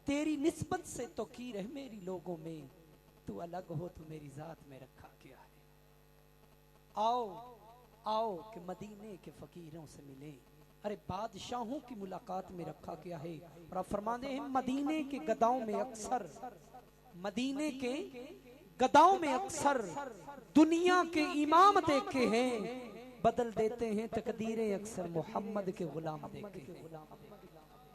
B: تیری نسبت سے تو کی رہ میری لوگوں میں, تو الگ ہو تو میری ذات میں رکھا کیا ہے. آؤ آؤ کہ مدینے کے فقیروں سے ملے. ارے بادشاہوں کی ملاقات میں رکھا کیا ہے. اور آپ فرماتے ہیں مدینے کے گداؤں میں اکثر, مدینے کے گداؤں میں اکثر دنیا کے امام دیکھے ہیں, بدل دیتے ہیں تقدیریں اکثر محمد کے غلام دیکھے ہیں.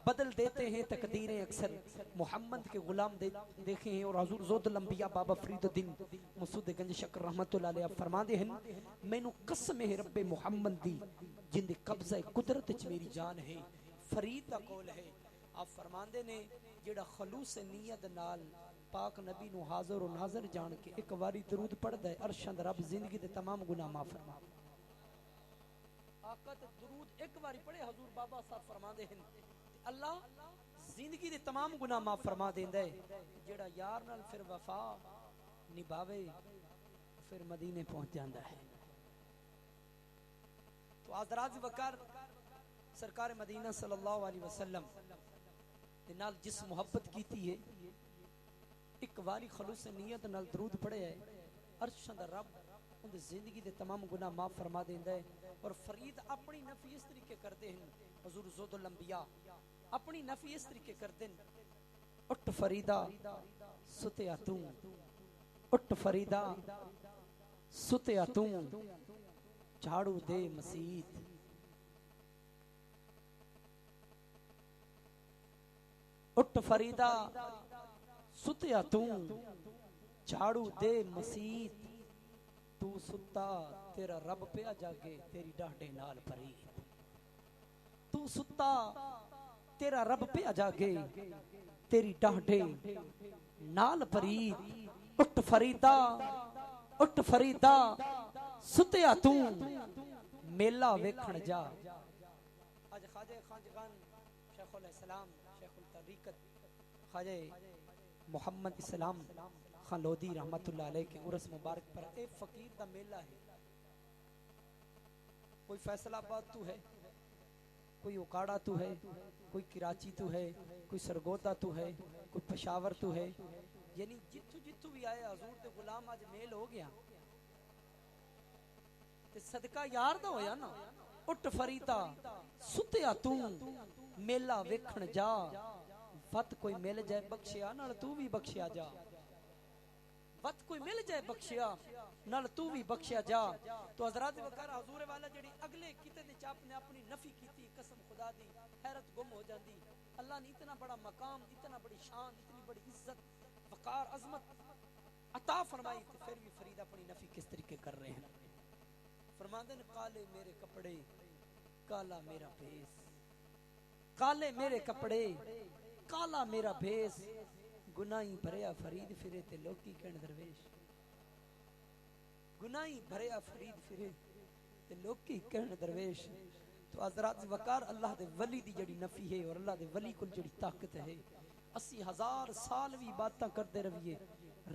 B: بدل دیتے ہیں تقدیریں اکثر محمد کے غلام دیکھے ہیں. اور حضور زود الانبیاء بابا فرید الدین مسعود گنج شکر رحمت اللہ علیہ فرما دے ہیں مینوں قسم ہے رب محمد دی جن دے قبضہ قدرت چ میری جان ہے. فرید دا قول ہے. آپ فرماندے نے جیڑا خلوص نیت نال پاک نبی نو حاضر و ناظر جان کے ایک واری درود پڑھدا ہے عرش اندر رب زندگی دے تمام گناہ معاف فرما. آقا تے درود ایک واری پڑھے حضور بابا صاحب فرماندے ہیں اللہ زندگی دے تمام گناہ معاف فرما دیندا ہے. جیڑا یار نال پھر وفا نبھاوے پھر مدینے پہنچ جاندا ہے. تو حضرات وقار سرکار مدینہ صلی اللہ علیہ وسلم دے نال جس محبت کیتی ہے ایک واری خلوص نیت نال درود پڑھے ہے عرش اندر رب ان دی زندگی دے تمام گناہ معاف فرما دیندا ہے. اور فرید اپنی نفی اس طریقے کرتے ہیں حضور زود الانبیاء اپنی نفی اس طریقے کرتے ہیں اٹھ فریدہ ستیا تو, اٹھ فریدہ ستیا تو, جھاڑو دے مسیت. اٹھ فریدہ ستیا تو, جھاڑو دے مسیت. تو ستا تیرا رب پیا جاگے تیری ڈاڈے نال پرید. تو ستا تیرا رب پیا جاگے تیری ڈاڈے نال پرید. اٹھ فریدہ اٹھ فریدہ ستیا تو, میلہ ویکھن جا. اج خواجہ خانجگان شیخ الاسلام شیخ الطریقت خواجہ محمد اسلام خان لودھی رحمت اللہ علیہ کے عرس مبارک پر ایک فقیر دا میلہ ہے. کوئی فیصل آباد تو ہے, کوئی اوکاڑا تو ہے, کوئی کراچی تو ہے, کوئی سرگودا تو ہے, کوئی پشاور تو ہے. یعنی جتو جتو بھی آئے حضور تے غلام آج میل ہو گیا تے صدقہ یار دا ہویا نا. اٹھ فریدہ ستیا تو, میلہ ویکھن جا. وقت کوئی مل جائے بخشیا نال تو بھی بخشیا جا. وقت کوئی مل جائے بخشیا نال تو بھی بخشیا جا. تو حضرات وقار حضور والا جڑی اگلے کتے دے چاپ نے اپنی نفی کیتی قسم خدا دی حیرت گم ہو جاندی. اللہ نے اتنا بڑا مقام, اتنا بڑی شان, اتنی بڑی عزت وقار عظمت عطا فرمائی تو پھر بھی فرید اپنی نفی کس طریقے کر رہے ہیں. فرماندے نے کالے میرے کپڑے کالا میرا بھیس, کالے میرے کپڑے کالا میرا بھیس. گناہی بھریا فرید پھرے تے لوکی کہن درویش. گناہی بھریا فرید پھرے تے لوکی کہن درویش. تو حضرات وقار اللہ دے ولی دی جڑی نفی ہے اور اللہ دے ولی کل جڑی طاقت ہے 80,000 سال بھی باتاں کرتے رویے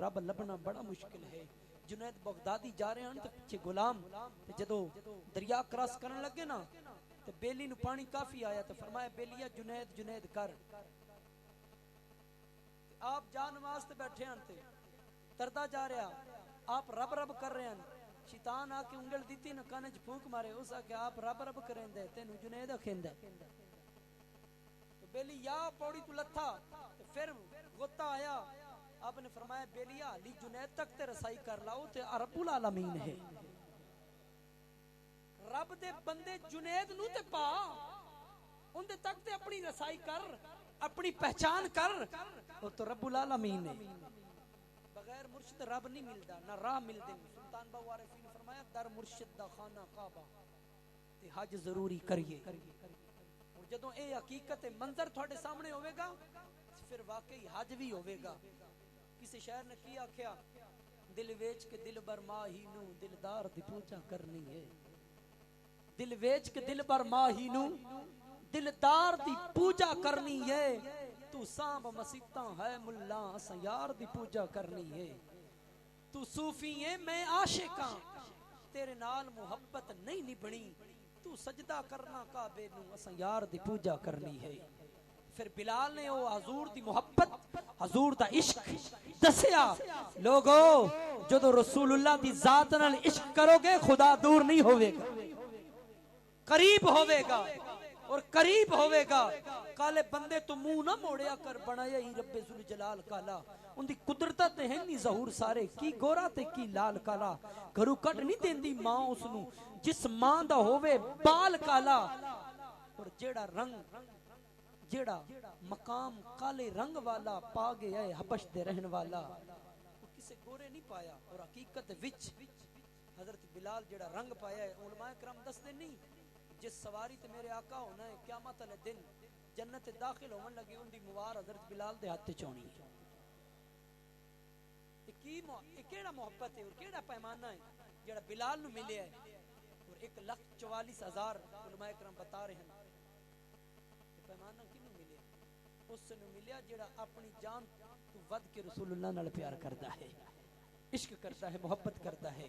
B: رب لبنا بڑا مشکل ہے. جنید بغدادی جا رہے ہیں تے پیچھے غلام تے جدو دریا کراس کرن لگے نا تے بیلی نو پانی کافی آیا تے فرمایا بیلیا جنید جنید کر. آپ جا نماز تے بیٹھے ہیں تے تردا جا رہا, آپ رب رب کر رہے ہیں. شیطان آ کے انگل دیتی نا کانے چ پھونک مارے, اس آ کے آپ رب رب کریں دے تینو جنید اکھیندا. تو بیلی یا پوڑی تو لتھا تے پھر غوطہ آیا. آپ نے فرمایا بیلیا علی جنید تک تے رسائی کر لاؤ تے رب العالمین ہے. رب دے بندے جنید نو تے پا ان دے تک تے اپنی رسائی کر, اپنی پہچان کر, وہ تو رب العالمین ہے. بغیر مرشد رب نہیں ملدا, نہ راہ ملدے. سلطان باو عارفین فرمایا در مرشد دا خانہ کعبہ, تے حج ضروری کریے. اور جدوں اے حقیقت منظر تھوڑے سامنے ہوئے گا پھر واقعی حج بھی ہوئے گا. کسی شاعر نے کی آکھیا دل ویچ کے دل بر ماہی نو دلدار دی پوجا کرنی ہے. دل ویچ کے دل بر ماہی نو دلدار دی پوجا کرنی ہے. تو سانب مسیتاں ہے ملا اساں یار دی پوجا کرنی ہے. تو صوفی ہے میں عاشقاں تیرے نال محبت نہیں نبھنی. تو سجدہ کرنا کعبے نو اساں یار دی پوجا کرنی ہے. پھر بلال نے او حضور دی محبت حضور دا عشق دسیا. لوگو جدو رسول اللہ دی ذات نال عشق کرو گے خدا دور نہیں ہوئے گا, قریب ہوئے گا. اور قریب ہوئے گا. کالے بندے تو منہ نہ موڑیا کر بنایا ہی رب ذوالجلال کالا. ان دی قدرتت ہے نہیں ظہور سارے کی گورا تے کی لال کالا. گھرو کٹ نہیں دیندی ماں اس نو جس ماں دا ہوئے بال کالا. اور جیڑا رنگ جیڑا مقام کالے رنگ والا پا گیا ہے حبش دے رہن والا وہ کسے گورے نہیں پایا. اور حقیقت وچ حضرت بلال جیڑا رنگ پایا ہے علماء کرام دس دے نہیں جس سواری تے میرے آقا ہونا ہے قیامت والے دن جنت داخل ہون لگے ان دی موار حضرت بلال دے ہاتھ چونی ہے. یہ کیڑا محبت ہے اور کیڑا پیمانہ ہے جیڑا بلال نو ملیا ہے. اور 1,44,000 علماء کرام بتا رہے ہیں کہ پیمانہ کی نو ملیا اس نو ملیا جیڑا اپنی جان تو ود کے رسول اللہ نال پیار کرتا ہے, عشق کرتا ہے, محبت کرتا ہے.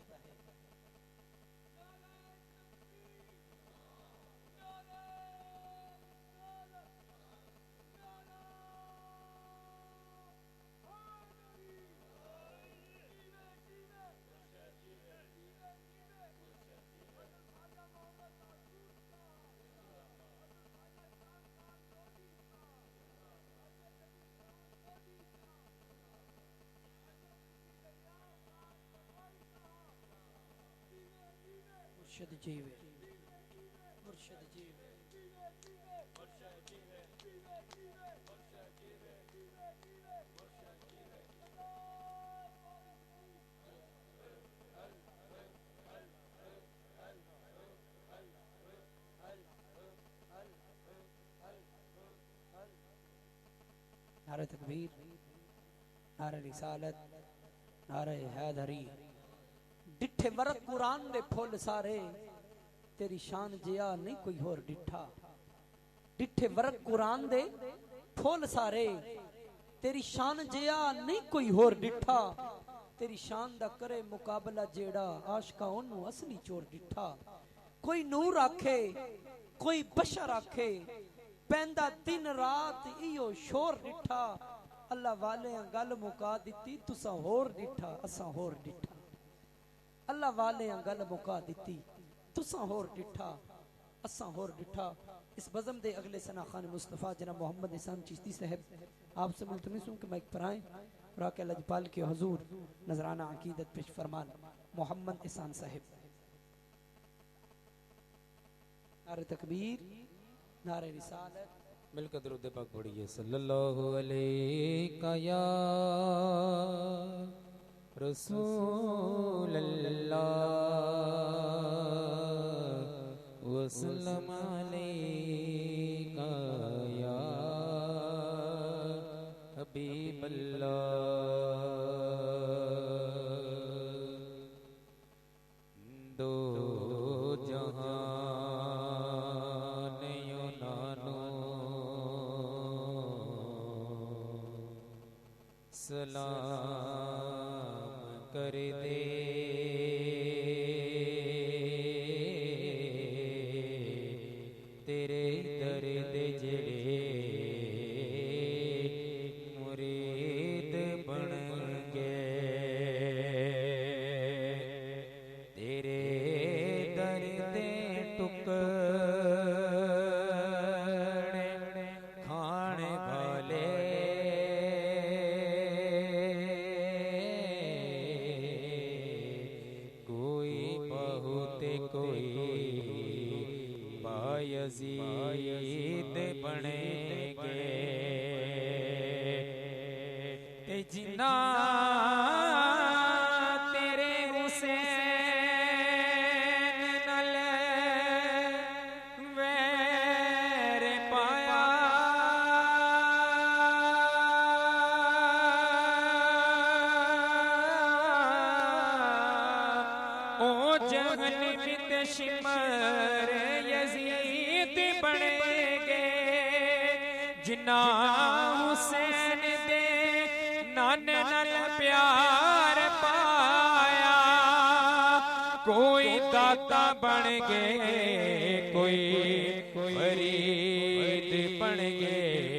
B: مرشد جیوے مرشد جیوے نعرہ تکبیر, نعرہ رسالت, نعرہ حیدری. ڈٹھے ورق قرآن دے پھول سارے تیری شان جیا نہیں کوئی ہور ڈٹھا. ڈٹھے ورق قرآن دے پھول سارے تیری شان جیا نہیں کوئی ہور ڈٹھا. تیری شان دا کرے مقابلہ جیڑا عاشقاں اونوں اصلی چور ڈٹھا. کوئی نور آکھے کوئی بشر آکھے پیندا دن رات ایو شور ڈٹھا. اللہ والے گل مکا دتی تساں ہور ڈٹھا اساں ہور ڈٹھا. اللہ والے گل مکا دیتی تساں ہور ڈٹھا اساں ہور ڈٹھا. اس بزم دے اگلے ثنا خان مصطفیٰ جناب محمد احسان چشتی صاحب آپ سے ملتمس ہوں کہ مائک پر آئیں اور آقا لجپال کے حضور نذرانہ عقیدت پیش فرمان. محمد احسان صاحب. نعرہ تکبیر, نعرہ رسالت.
C: مل کر درود پاک پڑھیے. صلی اللہ علیہ یا رسول اللہ وسلم علیکہ یا حبیب اللہ. دو جہان یونانو سلام کر دے تیرے درد جڑے مرید بن گئے. تیرے درد ٹکڑے کھانے والے یزید بنے گے. تے جنا تیرے حسین نال
D: کشمر یزید بنے گے جنا حسین دے نانے نال پیار پایا کوئی داتا بن گئے کوئی فرید بن گئے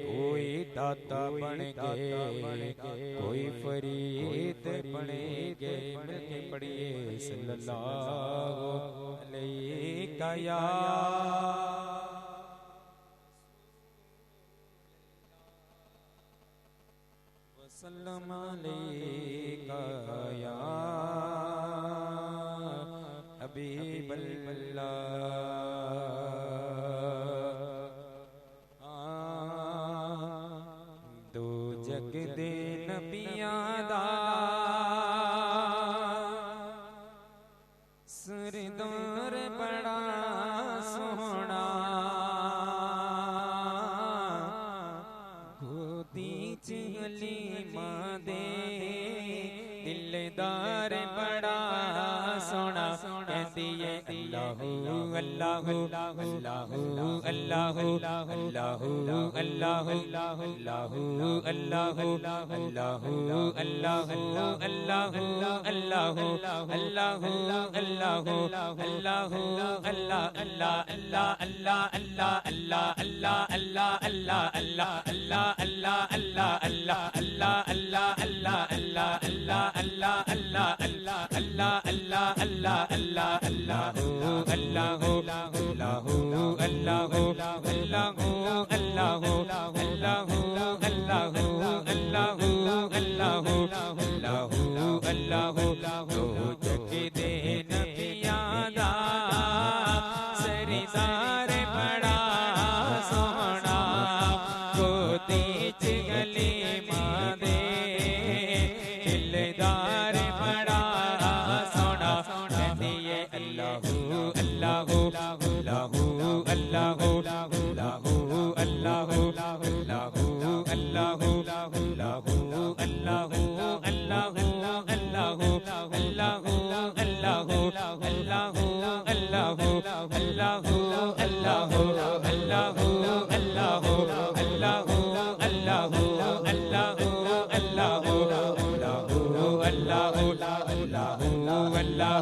D: کوئی داتا بن گئے کوئی فرید بن گئے مل کے پڑھیے صلی اللہ علیہ یا وسلم علیہ یا حبیب اللہ دو جگ دے نبیاں دا سردور بڑا سونا گودی چلی ماں دے دلدار بڑا سونا کہتی ہے اللہ اللہ اللہ اللہ اللہ اللہ اللہ اللہ اللہ اللہ اللہ اللہ اللہ اللہ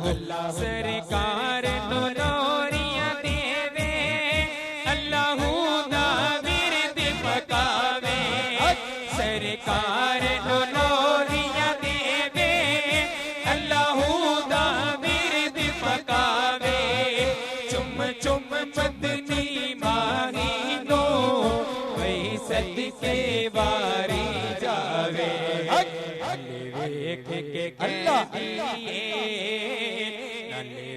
D: اللہ سرکار نوریاں دیوے اللہ دا ورد پکاوے سرکار نوریاں دیوے اللہ دا ورد پکاوے چم چم مدنی ماہی نو وہی صدقے واری جاوے ویکھ کے اللہ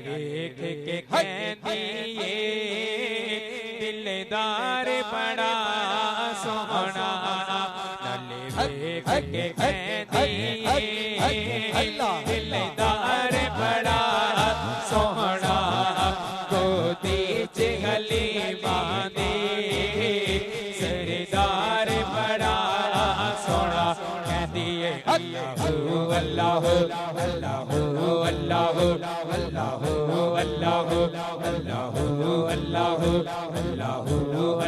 D: ویکھ کے کہندیے دلدار بڑا سونا ویکھ کے کہندیے دلدار بڑا سونا گودی چ حلیمہ دے سردار بڑا سونا کہندیے اللہ اللہ اللہ اللہ اللہ اللہ اللہ اللہ اللہ اللہ اللہ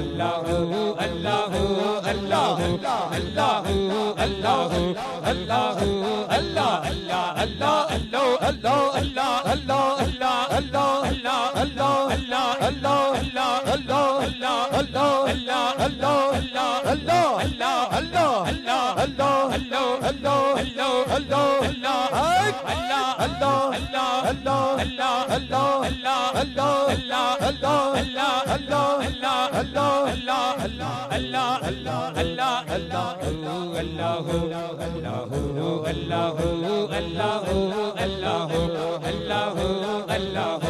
D: اللہ اللہ اللہ اللہ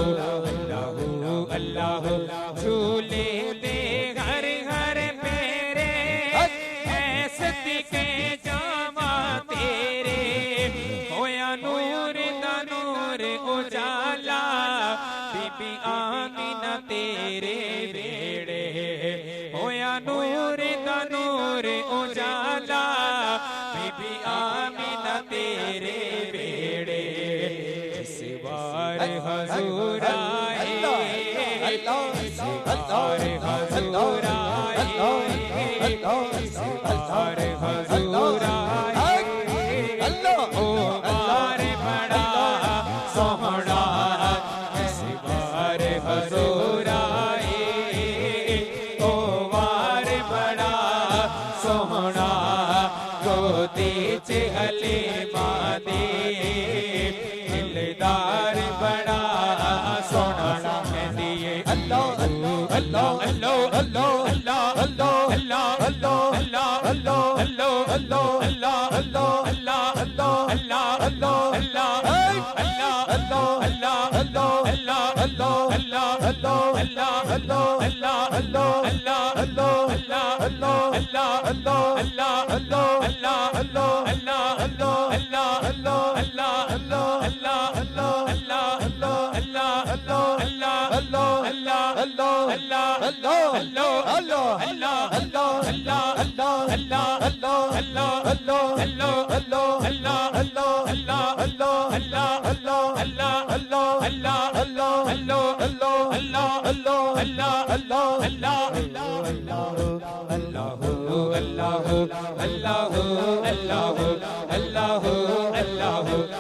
D: اللہ جھولے دے ہر ہر پیرے ایسے کے جاما تیرے ہویا نور دا نور اجالا بی بی آمینہ تیرے بیڑے ہویا نور دا نور اجالا بی بی آمینہ تیرے بیڑے جس بار حضور آئے، اس بار حضور آئے، اس بار حضور آئے، او بار بڑا سوہنا، اس بار حضور آئے، او بار بڑا سوہنا، گودی چ حلیمہ دی دلدار بڑا سوہنا، کہندی اللہ اللہ اللہ اللہ اللہ اللہ اللہ اللہ اللہ اللہ اللہ اللہ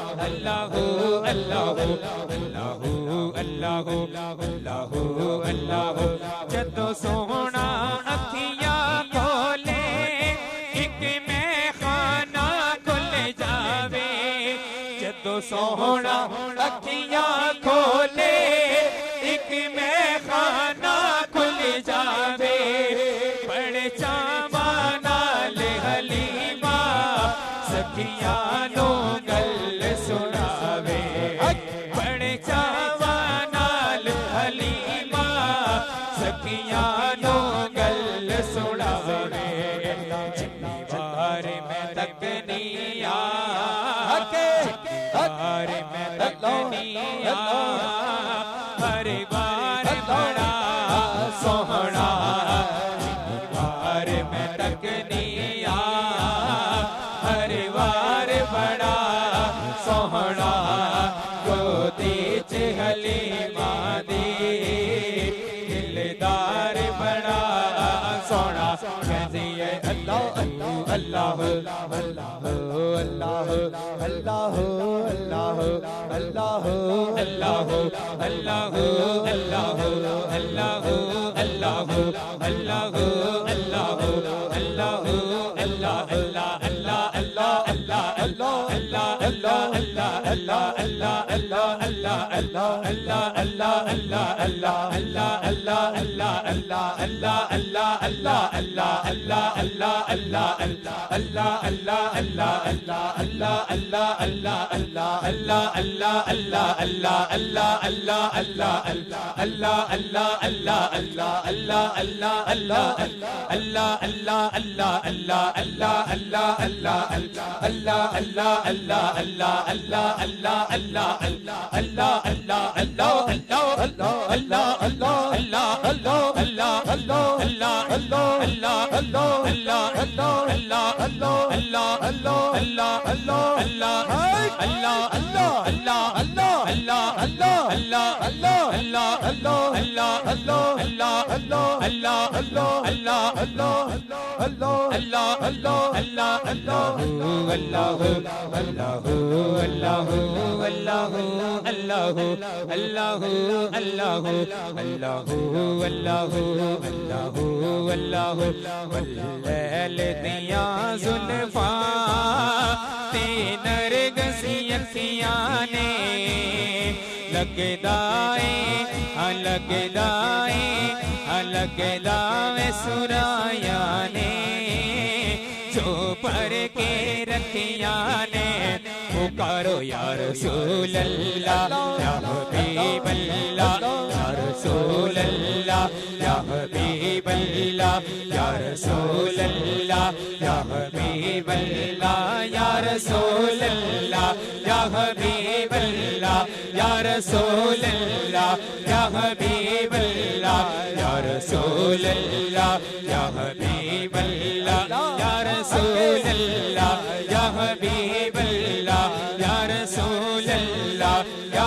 D: اللہ اللہ اللہ اللہ اللہ جدو سونا اکھیاں کھولے ایک میں خانہ کھل جاوے، جدو سونا اکھیاں کھولے ایک میں خانہ کھل جاوے، بڑے چاواں نال حلیمہ سکھیاں نو گل سناوے، بڑے چاواں نال حلیمہ سکھیاں نو گل سناوے، جتنی بار میں تکنی بار میں تکنی ہر بار بڑا سوہنا، جتنی بار میں تکنی ہر بار بڑا سوہنا، گودی چ حلیمہ دی دلدار بڑا سوہنا، کہندی ہے اللہ اللہ اللہ اللہ اللہ اللہ اللہ اللہ اللہ اللہ اللہ اللہ اللہ اللہ لگدائے سرایا نے جو پر کے رکھیاں نے پکارو یا رسول اللہ یا حبیب اللہ یا رسول اللہ یا حبیب اللہ یا رسول اللہ یا حبیب اللہ یا رسول اللہ یا حبیب اللہ یا رسول اللہ یا حبیب اللہ یا رسول اللہ یا حبیب اللہ یا رسول اللہ یا حبیب اللہ یا رسول اللہ یا